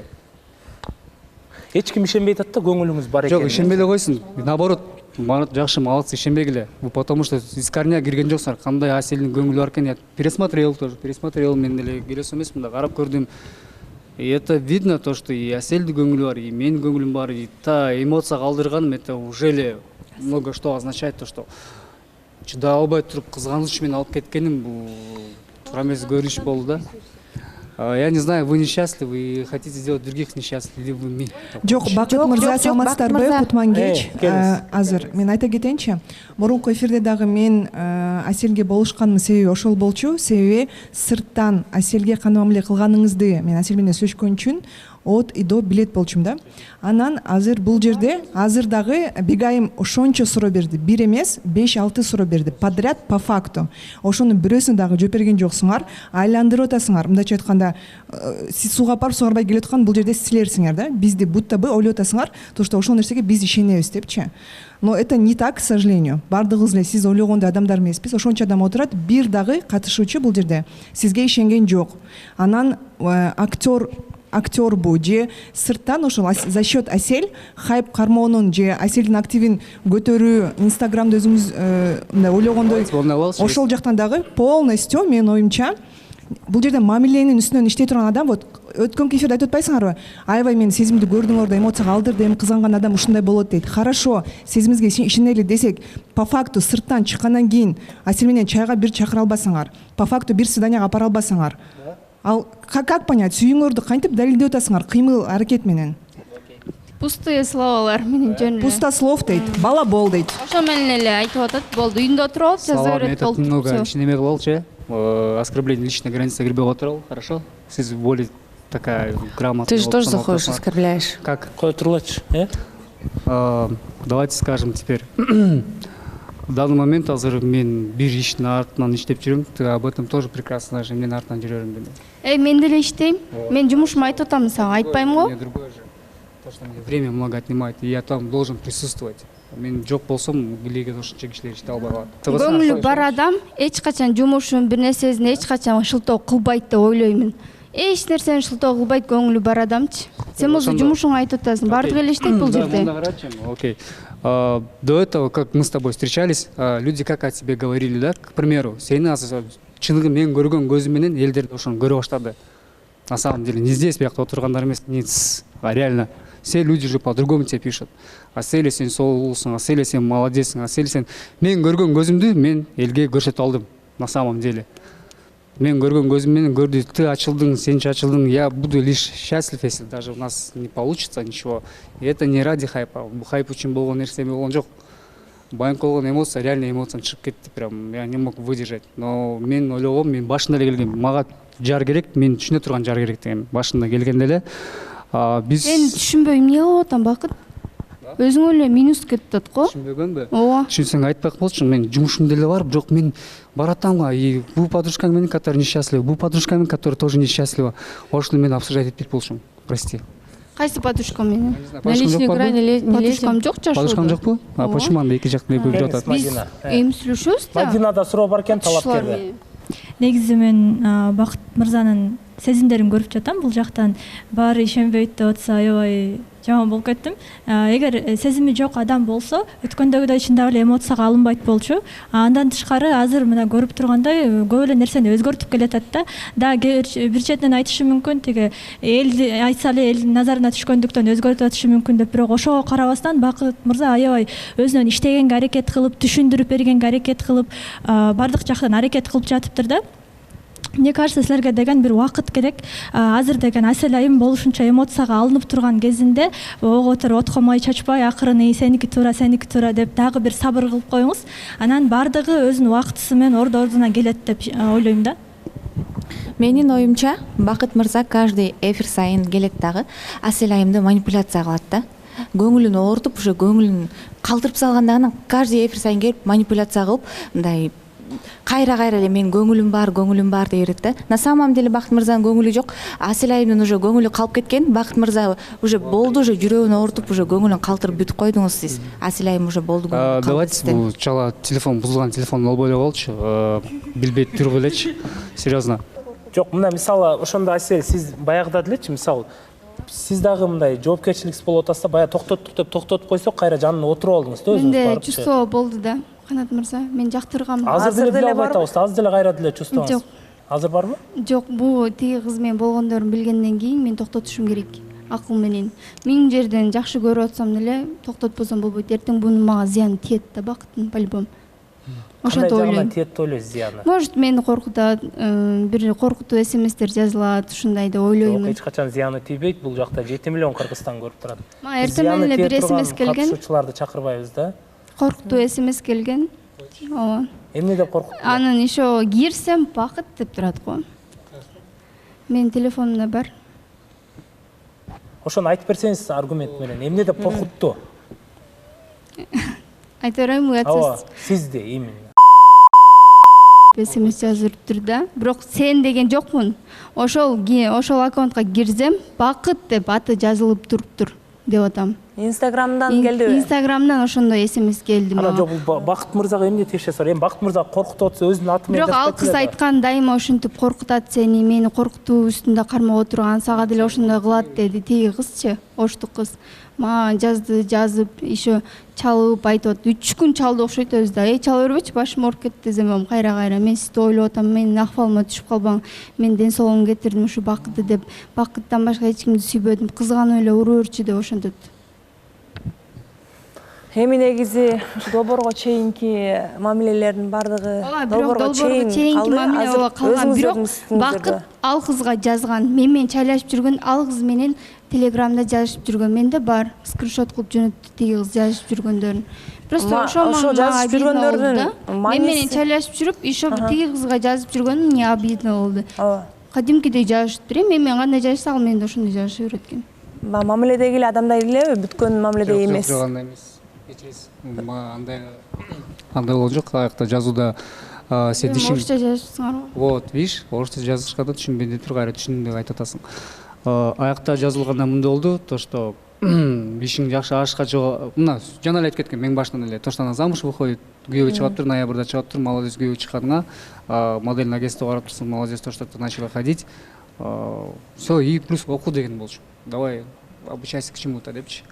Эч ким ишенбей атат да, көңүлүңүз бар экенин. Жок, ишенбей эле койсун. Наоборот, Марат жакшы, молодцы, ишенбегиле. Потому что из корня кирген жоксуңар. Кандай Аселдин көңүлү бар экен, я пересмотрел, мен деле келес эмесмин да, карап көрдүм. И это видно, то, что и Аселди көңүлү бар, и менин көңүлүм бар, и та эмоция калтырганым, это уже ли много что означает, то, что чыдай албай туруп кызганыч менен алып кеткеним, бул туура эмес көрүнүш болду да. Я не знаю, вы несчастливы и хотите сделать других несчастливыми, или вы ми? Жок, Бакыт мырза, саламатсыздарбы? Кутман кеч. Азыр мен айта кетейинчи. Мурунку эфирде дагы мен Аселге болушканымдын себеби ошол болчу. Себеби сырттан Аселге кандай мамиле кылганыңызды мен Асел менен сүйлөшкөн үчүн от и до билет болчумун да. Анан азыр бул жерде азыр дагы Бегайым ошончо суроо берди. Бир эмес, 5-6 суроо берди. Подряд по факту. Ошонун бирөөсүн дагы жооп берген жоксуңар. Айландырып атасыңар. Мындайча айтканда, сиз сууга барып сугарбай келип аткан бул жерде силерсиңер да. Бизди будто бы ойлоп атасыңар, то что ошол нерсеге биз ишенебиз депчи. Но это не так, к сожалению. Бардыгыбыз эле сиз ойлогондой адамдар эмеспиз. Ошончо адам отурат, бир дагы катышуучу бул жерде сизге ишенген жок. Анан актер бу же сырттан ошол за счет Асель хайп кармоонун же Аселдин активин көтөрүү Инстаграмда өзүңүз мындай ойлогондой ошол жактан дагы полностью менин оюмча бул жерде мамиленин үстүнөн иштей турган адам вот өткөн эфирде айтып атпайсыңарбы? Аябай мен сезимди көрдүңөр да, эмоцияга алдырды, эми кызганган адам ушундай болот дейт. Хорошо, сезимибизге ишенели десек, по факту сырттан чыккандан кийин Асель менен чайга бир чакыра албасаңар, по факту бир свиданияга апара албасаңар. Ал как понять, сүйүүңөрдү кантип далилдеп атасыңар кыймыл аракет менен? Пустые словолор менен жөн эле. Пусто слов дейт, бала бол дейт. Ошо менен эле айтып атат, болду. Үйүндө отуруп алып, жаза берет, болду. Много ишенеме болчу, оскорбление личной границы кирбей отурал, хорошо? Сиз более такая грамотная. Ты же тоже заходишь, оскорбляешь. Как? Кой турулачы, Давайте скажем теперь. В данный момент азыр мен бир иштин артынан иштеп жүрөм. Ты об этом тоже прекрасно знаешь, мен артынан жүрөм деле. Мен деле иштейм. Мен жумушумду айтып атам сага, айтпайм го? Другое же. То, что мне время много отнимает, и я там должен присутствовать. Мен жок болсом, билеге ошончо кишилер иште албай калат. Көңүлү бар адам эч качан жумушун, бир нерсесин эч качан шылтоо кылбайт деп ойлоймун. Эч нерсени шылтоо кылбайт көңүлү бар адамчы. Сен болсо жумушуңду айтып атасың, баардыгы эле иштейт бул жерде. Окей. До этого, как мы с тобой встречались, люди как о тебе говорили, да? К примеру, сени чыныгы мен көргөн көзүм менен элдер ошону көрө баштады. На самом деле, не здесь, биякта отургандар эмес, а реально. Все люди же по-другому тебе пишут. Асель сен соолусуң, Асель сен молодецсиң, Асель сен. Мен көргөн көзүмдү мен элге көрсөтүп алдым. На самом деле. Мен көргөн көзүм менен көрдү, ты ачылдың, сен ачылдың. Я буду лишь счастлив, если даже у нас не получится ничего. И это не ради хайпа. Бул хайп үчүн болгон нерсе болгон жок. Байынкы болгон эмоция, реально эмоцияң чыгып кетти. Прям я не мог выдержать. Но мен ойлогом, мен башында эле келгем. Мага жар керек, мен түшүнө турган жар керек деген. Башында келгенде эле биз Мен түшүнбөйм, эмне кылып атам Бакыт? Өзүң эле минус кетип атат го. Түшүнбөгөнбү? Ооба. Түшүнсөң айтпак болчу, мен жумушум деле бар, бирок мен баратам го, и бул подружкам менен, которые несчастливы, бул подружкам менен, которые тоже несчастливы. Ошону мен обсуждать этпей болчумун. Прости. Кайсы подружкам менен? На личный грань не лезем. Подружкам жок жашоодо. Подружкам жокпу? А почему анда эки жактуу көрүп атат? Биз эми сүйлөшөбүз да. Мадинада суроо бар экен, талапкерде. Негизи мен Бакыт мырзанын сезимдерин көрүп жатам. Бул жактан баары ишенбейт деп атса, аябай жаман болуп кеттим. Эгер сезими жок адам болсо, өткөндөгүдөй чындап эле эмоцияга алынбайт болчу. Андан тышкары азыр мына көрүп тургандай көп эле нерсени өзгөртүп келатат да. Дагы бир четинен айтышы мүмкүн, тиги эл айтса эле элдин назарына түшкөндүктөн өзгөртүп атышы мүмкүн деп, бирок ошого карабастан Бакыт мырза аябай өзүнөн иштегенге аракет кылып, түшүндүрүп бергенге аракет кылып, бардык жактан аракет кылып жатыптыр да. Мне кажется, силерге деген бир убакыт керек. Азыр деген Асель айым болушунча эмоцияга алынып турган кезинде ого отуруп отко май чачпай, акырын сеники туура деп дагы бир сабыр кылып коюңуз. Анан бардыгы өзүнүн убактысы менен ордуна келет деп ойлойм да. Менин оюмча, Бакыт мырза каждый эфир сайын келет дагы Асель айымды манипуляция кылат да. Көңүлүн оорутуп, уже көңүлүн калтырып салгандагынан каждый эфир сайын келип манипуляция кылып, мындай кайра эле мен көңүлүм бар деп берет да. На самом деле Бакыт мырзанын көңүлү жок. Асель айымдын уже көңүлү калып кеткен. Бакыт мырза уже болду, уже жүрөгүн оорутуп, уже көңүлүн калтырып бүтүп койдуңуз сиз. Асель айым уже болду. Давайте бул чала телефон бузулган телефон болбой эле болчу. Билбей туруп элечи. Серьезно. Жок, мына мисалы ошондо Асель, сиз баягыда делечи, мисалы сиз дагы мындай жоопкерчиликсиз болуп атасызда, баягы токтоттук деп токтотуп койсок, кайра жанына отуруп алдыңыз да өзүңүз барып. Менде чувство болду да. Канат мырза, мен жактыргам. Азыр деле албай атабыз, азыр деле кайра деле чувствоңуз. Жок. Азыр барбы? Жок, бул тиги кыз менен болгондорун билгенден кийин мен токтотушум керек. Акыл менен. Миң жерден жакшы көрүп атсам деле токтотпосом болбойт. Эртең бунун мага зыяны тиет да, Бакыттын по-любому. Ошентип ойлойм. Кандай тиет деп ойлойсуз зыяны? Может, мени коркутат, бир коркутуу СМСтер жазылат, ушундай деп ойлойм. Жок, эч качан зыяны тийбейт. Бул жакта 7 миллион кыргызстан көрүп турат. Мага эртең эле бир СМС келген. Катышуучуларды чакырбайбыз да. Коркутуу СМС келген. Ооба. Эмне деп коркутту? Анын еще кирсем Бакыт деп турат го. Менин телефонумда бар. Ошону айтып берсеңиз аргумент менен. Эмне деп коркутту? Айта берейинби, Ооба, сизди именно. СМС жазып да. Бирок сен деген жокмун. Ошол аккаунтка кирсем, Бакыт деп аты жазылып туруптур деп атам. Инстаграмдан келдиби? Инстаграмдан ошондой СМС келди Ана мага. жок бул Бакыт мырзага эмне тиешеси бар? Эми Бакыт мырза коркутуп атса өзүнүн аты менен. Бирок ал кыз айткан дайыма ушинтип коркутат сени, мени коркутуу үстүндө кармап отурган, сага деле ошондой кылат деди. Тиги кызчы, оштук кыз. Мага жазып, еще чалып айтып, 3 күн чалды окшойт өзү да. Чала бербечи, башым ооруп кетти десем, кайра. Мен сизди ойлоп атам, менин акыбалыма түшүп калбаң. Мен ден соолугун кетирдим ушу Бакытты деп. Бакыттан башка эч кимди сүйбөдүм. Кызганып эле уруп өрчү деп ошентип. Эми негизи долбоорго чейинки мамилелердин бардыгы Долбоорго чейинки мамиле калган. Бирок Бакыт ал кызга жазган. Мен менен чайлашып жүргөн, ал кыз менен Телеграмда жазышып жүргөн. Менде бар. Скриншот кылып жөнөттү тиги кыз жазышып жүргөндөрүн. Просто ошо жазышып жүргөндөрдүн мен менен чайлашып жүрүп, еще тиги кызга жазып жүргөнүм мне обидно болду. Кадимкидей жазышыптыр. Мен кандай жашаса, ал менде ошондой жашаша берет экен. Мамиледеги эле адамдар элеби, бүткөн мамиледе эмес. Жок, андай эмес. Кечиресиз. Андай болгон жок. Аякта жазууда сен дишиң. Орусча жазышсыңарбы? Вот, видишь, орусча жазышканда түшүнбөй туруп кайра түшүндүм деп айтып атасың. Аякта жазылганда мындай болду, то что ишиң жакшы ашка жок. Мына жана эле айтып кеткен мен башынан эле. То что она замуж выходит, күйөөгө чыгаптыр, ноябрда чыгаптыр, молодец күйөөгө чыкканыңа, модельный агентствого карап турсуң, молодец то, что ты начала ходить. Все, и плюс окуу деген болчу. Давай обучайся к чему-то депчи.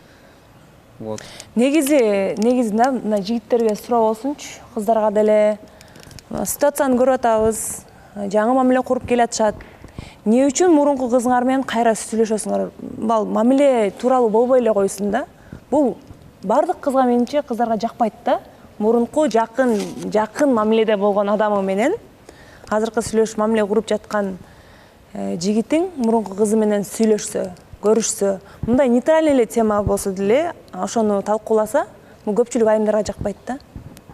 Вот. Негизи мына жигиттерге суроо болсунчу, кыздарга деле ситуацияны көрүп атабыз. Жаңы мамиле куруп келатышат. Эмне үчүн мурунку кызыңар менен кайра сүйлөшөсүңөр? Бал мамиле тууралуу болбой эле койсун да. Бул бардык кызга менимче кыздарга жакпайт да. Мурунку жакын мамиледе болгон адамы менен азыркы сүйлөшүп мамиле куруп жаткан жигитиң мурунку кызы менен сүйлөшсө, көрүшсө, мындай нейтральный эле тема болсо деле, ошону талкууласа, бул көпчүлүк айымдарга жакпайт да.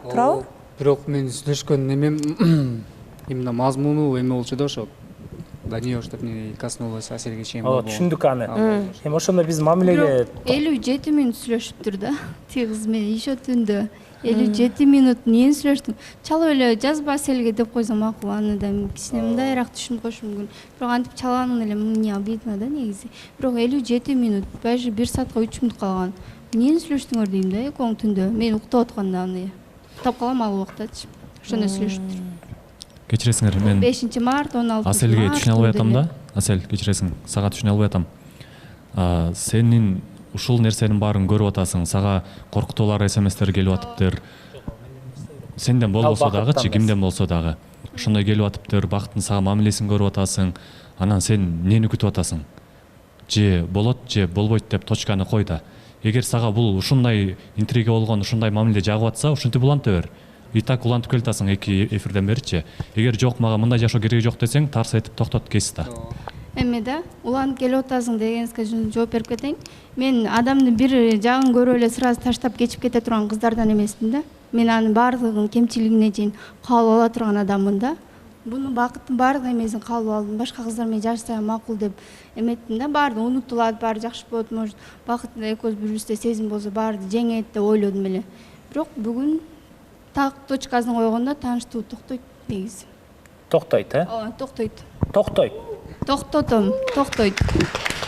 Туурабы? Бирок мен сүйлөшкөн немем именно мазмуну эме болчу да, ошо до неё чтоб не коснулось Аселге чейин болду. Түшүндүк аны. Эми ошондо биз мамилеге 57 мүнөт сүйлөшүптүр да. Тиги кыз менен еще түндө 57 мүнөт эмнени сүйлөштүм. Чалып эле жазба Аселге деп койсом макул, аны да кичине мындайраак түшүнүп койушум мүмкүн. Бирок антип чалганын эле мне обидно да негизи. Бирок 57 мүнөт, даже 1 саатка 3 мүнөт калган. Эмнени сүйлөштүңөр дейм да, экөөң түндө. Мен уктап атканда аны тап калам ал убактачы. Ошондой сүйлөштүр. Кечиресиңер, мен 5 март, 16 Аселге түшүнө албай атам да. Асел, кечиресиң, сага түшүнө албай атам. Сенин ушул нерсенин баарын көрүп атасың, сага коркутуулар, СМСтер келип атыптыр. Сенден болбосо дагычы, кимден болсо дагы. Ошондой келип атыптыр, Бакыттын сага мамилесин көрүп атасың. Анан сен эмнени күтүп атасың? Же болот, же болбойт деп точканы кой да. Эгер сага бул ушундай интрига болгон, ушундай мамиле жагып атса, ушинтип уланта бер. И так улантып келатасың 2 эфирден беричи. Эгер жок, мага мындай жашоо кереги жок десең, тарс этип токтот кес да. Эми да, уланып келип атасың дегениңизге жооп берип кетейин. Мен адамды бир жагын көрүп эле сразу таштап кечип кете турган кыздардан эмесмин да. Мен анын баардыгын кемчилигине чейин кабыл ала турган адаммын да. Буну Бакыттын баардык эмесин кабыл алдым. Башка кыздар менен жашаса макул деп эметтим да. Баардыгы унутулат, баары жакшы болот, может, Бакыт экөөбүз бири-бирибизде сезим болсо баары жеңет деп ойлодум эле. Бирок бүгүн так точкасын койгондо тааныштуу токтойт негизи. Токтойт, э? Ооба, токтойт. Токтойт. Токтотом, токтойт.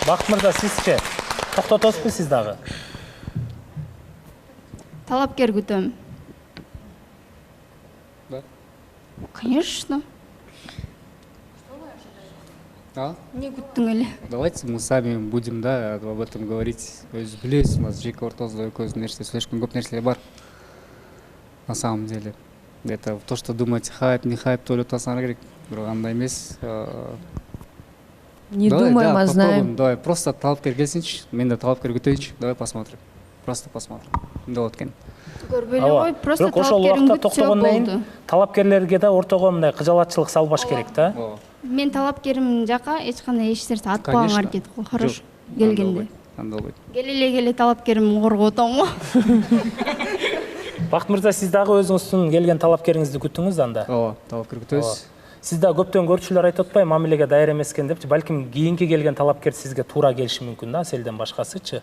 Бакыт мырза, сизчи токтотосузбу сиз дагы? Талапкер күтөм. Да. Конечно. Не күттүң эле? Давайте мы сами будем, да, об этом говорить. Өзү билебиз, у нас жеке ортобузда экөөбүздүн нерсе сүйлөшкөн көп нерселер бар. На самом деле. Это то, что думаете, хайп, не хайп, то ли атасыңар керек. Бирок андай эмес. Не думаем, а знаем. Давай, просто талапкер келсинчи, мен да талапкер күтөйүнчү. Давай посмотрим. Просто посмотрим. Эмне болот экен? Көрбөй эле кой, просто талапкерин күтсө болду. Талапкерлерге да ортого мындай кыжалатчылык салбаш керек да. Мен талапкерим жака эч кандай эч нерсе атпаганга аракет кыл. Хорошо. Келгенде. Андай болбойт. Келе талапкерим коргоп атам го. Бакыт мырза, сиз дагы өзүңүздүн келген талапкериңизди күттүңүз анда? Ооба, талапкер күтөбүз. Сиз да көптөн көрчүлөр айтып атпайбы, мамилеге даяр эмес экен депчи. Балким кийинки келген талапкер сизге туура келиши мүмкүн да, Аселден башкасычы.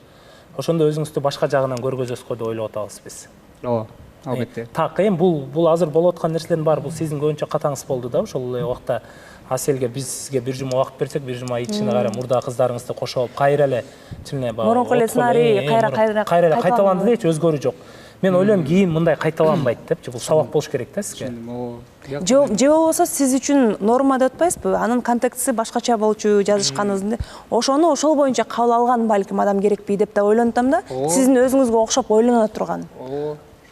Ошондо өзүңүздү башка жагынан көргөзөсүз го деп ойлоп атабыз биз. Ооба, албетте. Так, эми бул азыр болуп аткан нерселердин баары бул сиздин көбүнчө катаңыз болду да. Ошол эле убакта Аселге биз сизге 1 жума убакыт берсек, 1 жума ичине кайра мурда кыздарыңызды кошо алып кайра эле чын Мурунку эле сценарий кайра кайталанды дейчи, өзгөрүү жок. Мен ойлойм кийин мындай кайталанбайт депчи. Бул сабак болуш керек да сизге. Же болбосо сиз үчүн норма деп атпайсызбы? Анын контексти башкача болчу, жазышканыңызды. Ошону ошол боюнча кабыл алган балким адам керекпи деп да ойлонуп атам да. Сиздин өзүңүзгө окшоп ойлоно турган.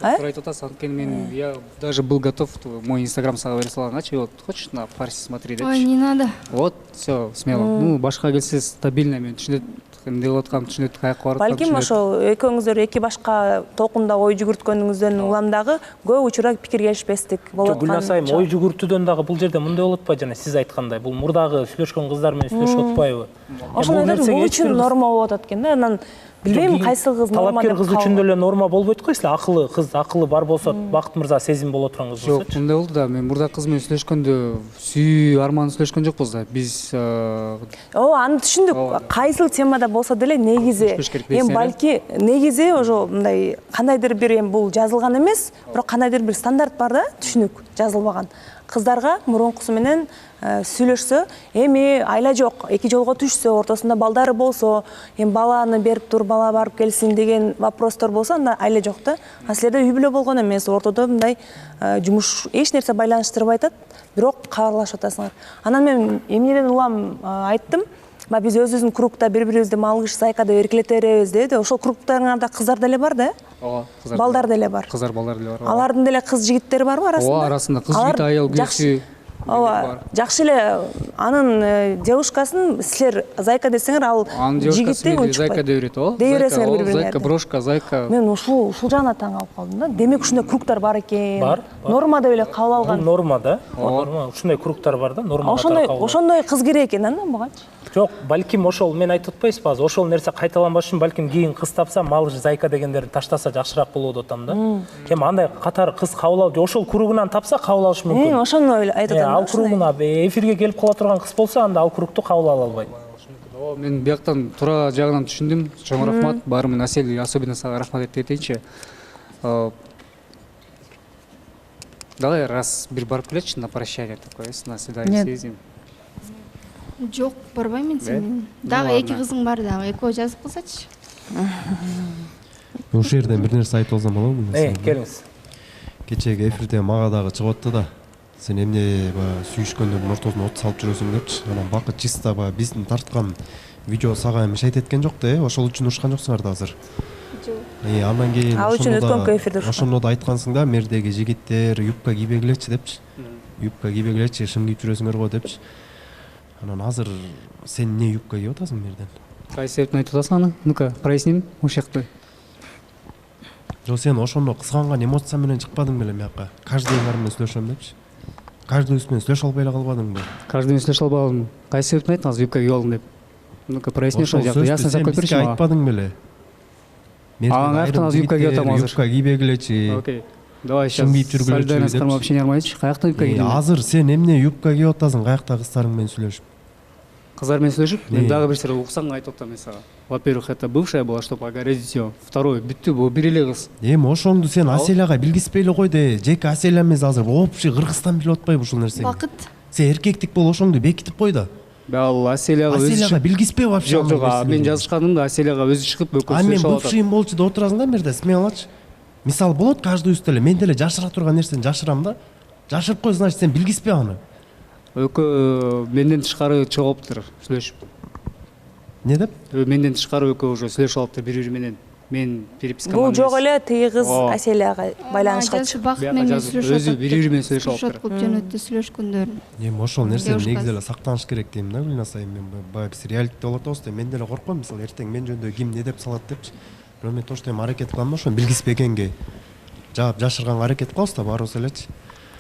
Айтып атасыз, анткени мен я даже был готов мой инстаграм сага бере салганчы, вот хочешь на фарси смотри депчи. Ой, не надо. Вот, все, смело. Ну, башка келсе стабильно мен түшүнөт, эмне болуп атканын түшүнөт, каяка барып атканын Балким ошол экөөңүздөр эки башка толкунда ой жүгүрткөнүңүздөн улам дагы көп учурда пикир келишпестик болуп аткан. Гүлназ айым, ой жүгүртүүдөн дагы бул жерде мындай болуп атпайбы, жана сиз айткандай, бул мурдагы сүйлөшкөн кыздар менен сүйлөшүп атпайбы? Ошондой бул үчүн норма болуп атат экен да. Анан билбейм кайсы кыз норма деп талапкер кыз үчүн деле норма болбойт го, силер акылы кыз, акылы бар болсо, Бакыт мырза сезим боло турган кыз болсочу. Жок, мындай болду да, мен мурда кыз менен сүйлөшкөндө сүйүү арман сүйлөшкөн жокпуз да. Биз аны түшүндүк. Кайсыл темада болсо деле негизи балки негизи ошо мындай кандайдыр бир бул жазылган эмес, бирок кандайдыр бир стандарт бар да, түшүнүк жазылбаган. Кыздарга мурункусу менен сүйлөшсө, эми айла жок, эки жолго түшсө, ортосунда балдары болсо, баланы берип тур, бала барып келсин деген вопростор болсо, анда айла жок да. А силерде үй бүлө болгон эмес, ортодо мындай жумуш эч нерсе байланыштырбай атат, бирок кабарлашып атасыңар. Анан мен эмнеден улам айттым, биз өзүбүздүн кругда бири-бирибизди малгыш, зайка деп эркелете беребиз деди. Ошол кругтарыңарда кыздар деле бар да? Ооба, кыздар. Балдар деле бар. Кыздар, балдар деле бар. Алардын деле кыз жигиттери барбы арасында? Ооба, арасында кыз жигит, аял күйөөсү. Ооба, жакшы эле анын девушкасын силер зайка десеңер, ал жигитти зайка деп берет, ооба. Дей бересиңер бири-бириңерге. Зайка, брошка, зайка. Мен ушул жагына таң калып калдым да. Демек ушундай кругтар бар экен. Бар. Норма деп эле кабыл алган. Бул норма да. Норма, ушундай кругтар бар да, норма. Ошондой кыз керек экен анда бугачы. Жок, балким ошол мен айтып атпайсызбы азыр, ошол нерсе кайталанбаш үчүн балким кийин кыз тапса, малыш, зайка дегендерди таштаса жакшыраак болот деп атам да. Кем андай катар кыз кабыл алып, ошол кругунан тапса кабыл алыш мүмкүн. Ошону айтып атам. Ал кругуна эфирге келип кала турган кыз болсо, анда ал кругту кабыл ала албайт. Мен бияктан туура жагынан түшүндүм. Чоң рахмат. Баарымен Асель, особенно сага рахмат айтып кетейинчи. Давай раз бир барып келечи на прощание такое, на свидание сезим. Жок, барбайм мен сенен. Дагы эки кызың бар дагы, экөө жазып кылсачы. Ошол жерден бир нерсе айтып алсам болобу? Келиңиз. Кечеги эфирде мага дагы чыгып атты да. Сен эмне сүйүшкөндөрдүн ортосуна от салып жүрөсүң депчи. Анан Бакыт чисто биздин тарткан видео сага эми шайт эткен жок да, ошол үчүн урушкан жоксуңар да азыр. Жок. Андан кийин ал үчүн өткөнкү эфирде урушкан. Ошондо да айткансың да, мердеги жигиттер юбка кийбегилечи депчи. Юбка кийбегилечи, шым кийип жүрөсүңөр го депчи. Анан азыр сен эмне юбка кийип атасың мерден? Кайсы себептен айтып атасың аны? Ну-ка, проясним ошол жакты. Жок, сен ошондо кызганган эмоция менен чыкпадың беле мыяка? Каждыйыңар менен сүйлөшөм депчи. Каждый менен сүйлөшө албай эле калбадыңбы? Каждый менен сүйлөшө албадым. Кайсы себептен айттың азыр юбка кийип алдым деп? Ну-ка, проясни ошол жакты. Ясно сакай берчи. Сен айтпадың беле? Каяктан азыр юбка кийип атам азыр? Юбка кийбегилечи. Окей. Давай сейчас сальдо наскарма общение армайчы. Каяктан юбка кийип? Азыр сен эмне юбка кийип атасың? Каякта кыздарың менен сүйлөшүп? Кыздар менен сүйлөшүп, мен дагы бир сыйра уксаң айтып атам мен сага. Во-первых, это бывшая была, чтобы огореть всё. Второе, бүттү бул бир эле кыз. Эми ошоңду сен Аселяга билгизбей эле кой де. Жеке Аселя эмес азыр общий Кыргызстан билип атпайбы ушул нерсени? Бакыт. Сен эркектик болуп ошоңду бекитип кой да. Ал Аселяга өзү билгизбей вообще. Жок, мен жазышканымда Аселяга өзү чыгып өкө сүйлөшүп атат. Мен бывшийым болчу деп отурасың да мерде, смелочь. Мисалы болот каждыйыбыз деле, мен деле жашыра турган нерсени жашырам да. Жашырып кой, значит, сен билгизбей аны. Өкө менден тышкары чыгып алыптыр сүйлөшүп. Не деп? Менден тышкары өкө уже сүйлөшүп алыптыр бири-бири менен. Мен переписка бул жок эле тиги кыз Аселяга байланышка чыгып. Бакыт менен өзү бири-бири менен сүйлөшүп алыптыр. Көп жөнөттө сүйлөшкөндөр. Эми ошол нерсе негизи эле сактаныш керек дейм да, Гүлназ айым. Мен биз реалитетте болот атабыз да, мен деле корком, мисалы эртең мен жөнүндө ким не деп салат депчи. Бирок мен то что эми аракет кылам да, ошону билгизбегенге жаап жашырганга аракет кылабыз да баарыбыз элечи.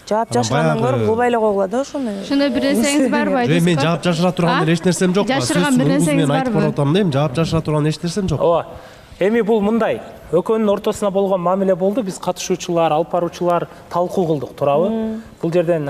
Жаап жашыргандан көрө кылбай эле койгула да ошону. Ошондой бир нерсеңиз барбы айтыңызчы? Мен жаап жашыра турган эч нерсем жок. Жашырган бир нерсеңиз барбы? Айтып барып атам дейм, жаап жашыра турган эч нерсем жок. Ооба. Эми бул мындай. экөөнүн ортосуна болгон мамиле болду. Биз катышуучулар, алып баруучулар талкуу кылдык, туурабы? Бул жерден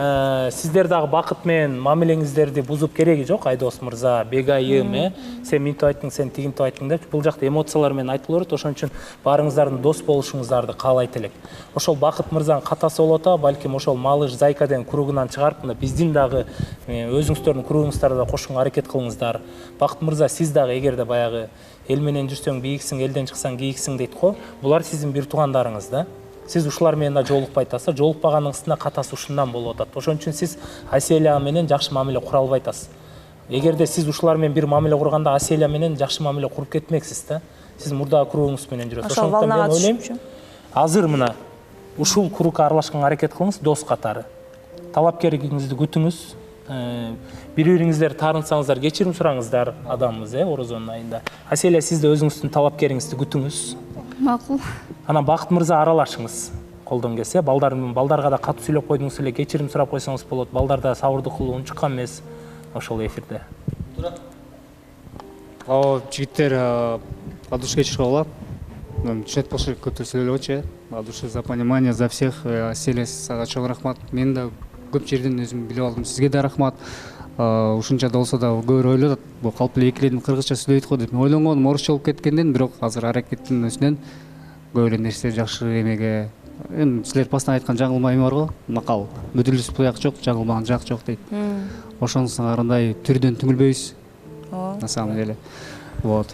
сиздер дагы бакыт менен мамилеңиздерди бузуп кереги жок, Айдос мырза, Бегайым, сен минтип айттың, сен тигинтип айттың деп. Бул жакта эмоциялар менен айтылып берет, ошон үчүн баарыңыздардын дос болушуңуздарды каалайт элек. Ошол Бакыт мырзанын катасы болот, балким ошол Малыш Зайкаден кругунан чыгарып, мына биздин дагы өзүңүздөрдүн кругуңуздарда да кошууга аракет кылыңыздар. Бакыт мырза, сиз дагы эгерде баягы эл менен жүрсөң бийиксиң, элден чыксаң кийиксиң дейт го. Булар сиздин бир туугандарыңыз да. Сиз ушулар менен да жолукпай атасыз, жолукпаганыңыздын катасы ушундан болуп атат. Ошон үчүн сиз Аселия менен жакшы мамиле кура албай атасыз. Эгерде сиз ушулар менен бир мамиле курганда Аселия менен жакшы мамиле куруп кетмексиз да. Сиз мурдагы кругуңуз менен жүрөсүз. Ошондуктан мен ойлойм, азыр мына ушул кругка аралашканга аракет кылыңыз, дос катары. Талапкерлигиңизди күтүңүз. Бири-бириңиздер таарынсаңыздар, кечирим сураңыздар, адамбыз, Орозонун айында. Аселия, сиз да өзүңүздүн талапкериңизди күтүңүз. Макул. Анан Бакыт мырза аралашыңыз. Колдон келсе, балдарга да катуу сүйлөп койдуңуз эле, кечирим сурап койсоңуз болот. Балдар да сабырдуу кылуу унчуккан эмес ошол эфирде. Жигиттер, от души кечирip калгыла. Түшүнөт болуш керек, көптү сүйлөгөнчү. От души за понимание, за всех. Аселия, сага чоң рахмат. Мен да көп жерден өзүм билип алдым. Сизге да рахмат. Ушунча да болсо да көбүрөөк ойлоп, бул калп эле экилердин кыргызча сүйлөйт го деп. Ойлонгонум орусча болуп кеткенден, бирок азыр аракеттин өзүнөн көп эле нерсе жакшы эмеге. Эми силер постоянно айткан жаңылмайм бар го, макал. Мүдүлүс буяк жок, жаңылмаган жак жок дейт. Ошонусуна карандай түрдөн түңүлбөйбүз. На самом деле. Вот.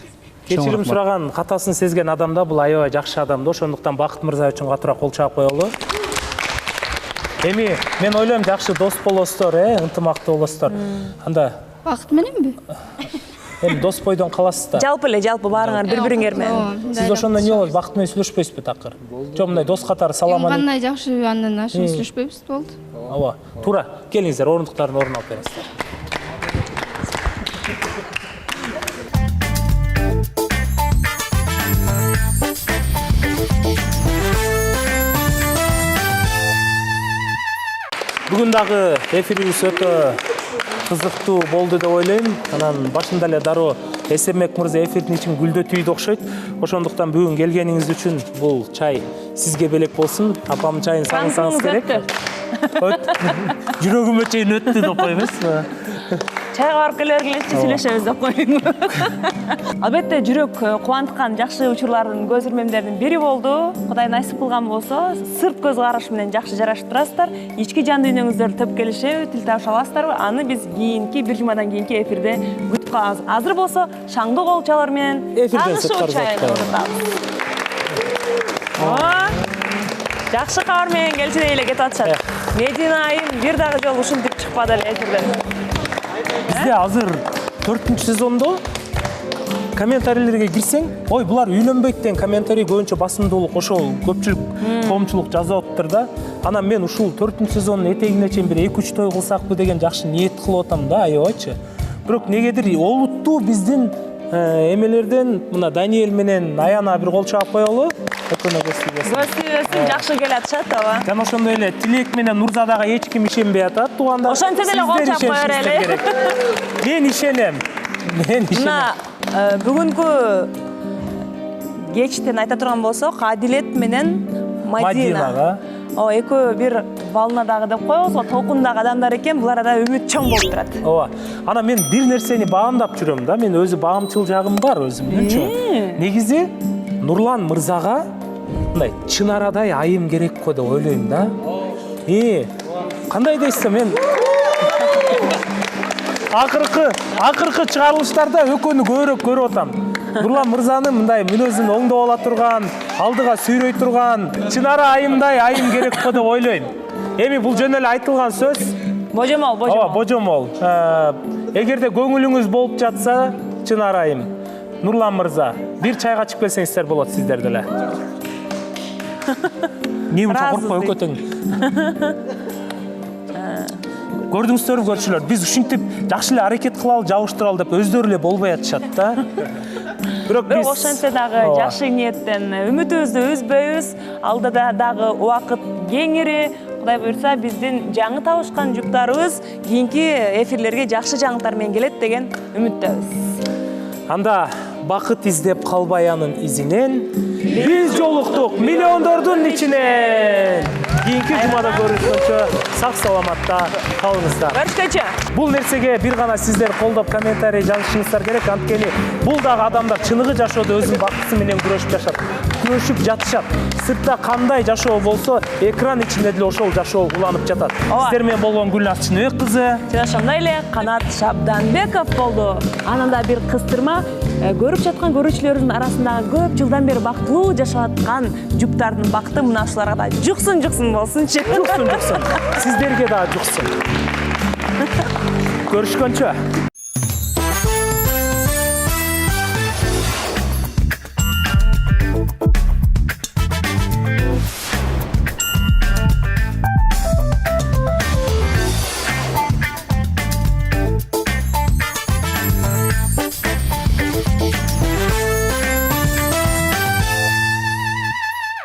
Кечирим сураган, катасын сезген адам да бул аябай жакшы адам да. Ошондуктан Бакыт мырза үчүн катуураак кол чаап коелу. Эми мен ойлойм жакшы дос болосуздар, ынтымактуу болосуздар. Анда Бакыт мененби? Эми дос бойдон каласыз да. Жалпы баарыңар бири-бириңер менен. Сиз ошондо эмне болот? Бакыт менен сүйлөшпөйсүзбү такыр? Жок, мындай дос катары салам алейкум. Кандай жакшы андан ашык сүйлөшпөйбүз болду. Ооба, туура. Келиңиздер, орундуктардын ордун алып бериңиздер. Бүгүн дагы эфирибиз өтө кызыктуу болду деп ойлойм. Анан башында эле дароо Эсенбек мырза эфирдин ичин гүлдөтүйдү окшойт. Ошондуктан бүгүн келгениңиз үчүн бул чай сизге белек болсун. Апамдын чайын сагынсаңыз керек. Жүрөгүмө чейин өттү деп койбойсузбу? Чайга барып келергилечи сүйлөшөбүз деп коюң. Албетте жүрөк кубанткан жакшы учурлардын көз ирмемдеринин бири болду. Кудай насип кылган болсо, сырт көз караш менен жакшы жарашып турасыздар. Ички жан дүйнөңүздөрдү төп келишеби, тил табыша аласыздарбы? Аны биз кийинки бир жумадан кийинки эфирде күтүп калабыз. Азыр болсо шаңдуу колчалар менен таанышуу чайын ордотабыз. Жакшы кабар менен келчидей эле кетип атышат. Медина айым бир дагы жолу ушинтип чыкпады эле эфирден. Бизде азыр 4-сезондо комментарийлерге кирсең, ой, булар үйлөнбөйт деген комментарий көбүнчө басымдуулук, ошол көпчүлүк коомчулук жазып атыптыр да. Анан мен ушул 4-сезондун этегине чейин бир 2-3 той кылсакпы деген жакшы ниет кылып атам да, аябайчы. Бирок негедир олуттуу биздин эмелерден мына Даниэль менен Аяна бир кол чаап коелу. Көзсүзүн жакшы келатышат, ооба. Жана ошондой эле Тилек менен Нурзадага эч ким ишенбей атат, туугандар. Ошентсе деле кол чаап коер эле. Мен ишенем. Мына бүгүнкү кечтен айта турган болсок, Адилет менен Мадина. Экөө бир волнадагы деп коебузго, толкундагы адамдар экен, буларда үмүт чоң болуп турат. Ооба. Анан мен бир нерсени баамдап жүрөм да, мен өзү баамчыл жагым бар өзүмдүнчү. Негизи Нурлан мырзага мындай чын арадай айым керек го деп ойлойм да. Кандай дейсиз, мен акыркы чыгарылыштарда экөөнү көбүрөөк көрүп атам. Нурлан мырзанын мындай мүнөзүн оңдоп ала турган, алдыга сүйрөй турган, чынара айымдай айым керек го деп ойлойм. Эми бул жөн эле айтылган сөз. Божомол. Ооба, божомол. Эгерде көңүлүңүз болуп жатса, чынара айым. Нурлан мырза, бир чайга чыгып келсеңиздер болот сиздер деле. Не мынча коркпой өкөтөң. Көрдүңүздөрбү көрчүлөр, биз ушинтип жакшы эле аракет кылалы, жабыштыралы деп өздөрү эле болбой атышат да. Бирок биз ошентсе дагы жакшы ниеттен үмүтүбүздү үзбөйбүз. Алдыда дагы убакыт кеңири. Кудай буйрса, биздин жаңы табышкан жуктарыбыз кийинки эфирлерге жакшы жаңылыктар менен келет деген үмүттөбүз. Анда бакыт издеп калбай анын изинен, биз жолуктук миллиондордун ичинен. Кийинки жумада көрүшкөнчө сак саламатта калыңыздар. Көрүшкөнчө. Бул нерсеге бир гана сиздер колдоп комментарий жазышыңыздар керек. Анткени бул дагы адамдар чыныгы жашоодо өзүнүн бакыты менен күрөшүп жашат. Күрөшүп жатышат. Сыртта кандай жашоо болсо, экран ичинде деле ошол жашоо уланып жатат. Сиздер менен болгон Гүлназ Чыныбек кызы жана ошондой эле Канат Шабданбеков болду. Анан да бир кыстырма көрүп жаткан көрүүчүлөрүбүздүн арасындагы көп жылдан бери бактылуу жашап аткан жуптардын бакыты мына ушуларга да жуксун болсунчу. Жуксун. Сиздерге да жуксун. Көрүшкөнчө.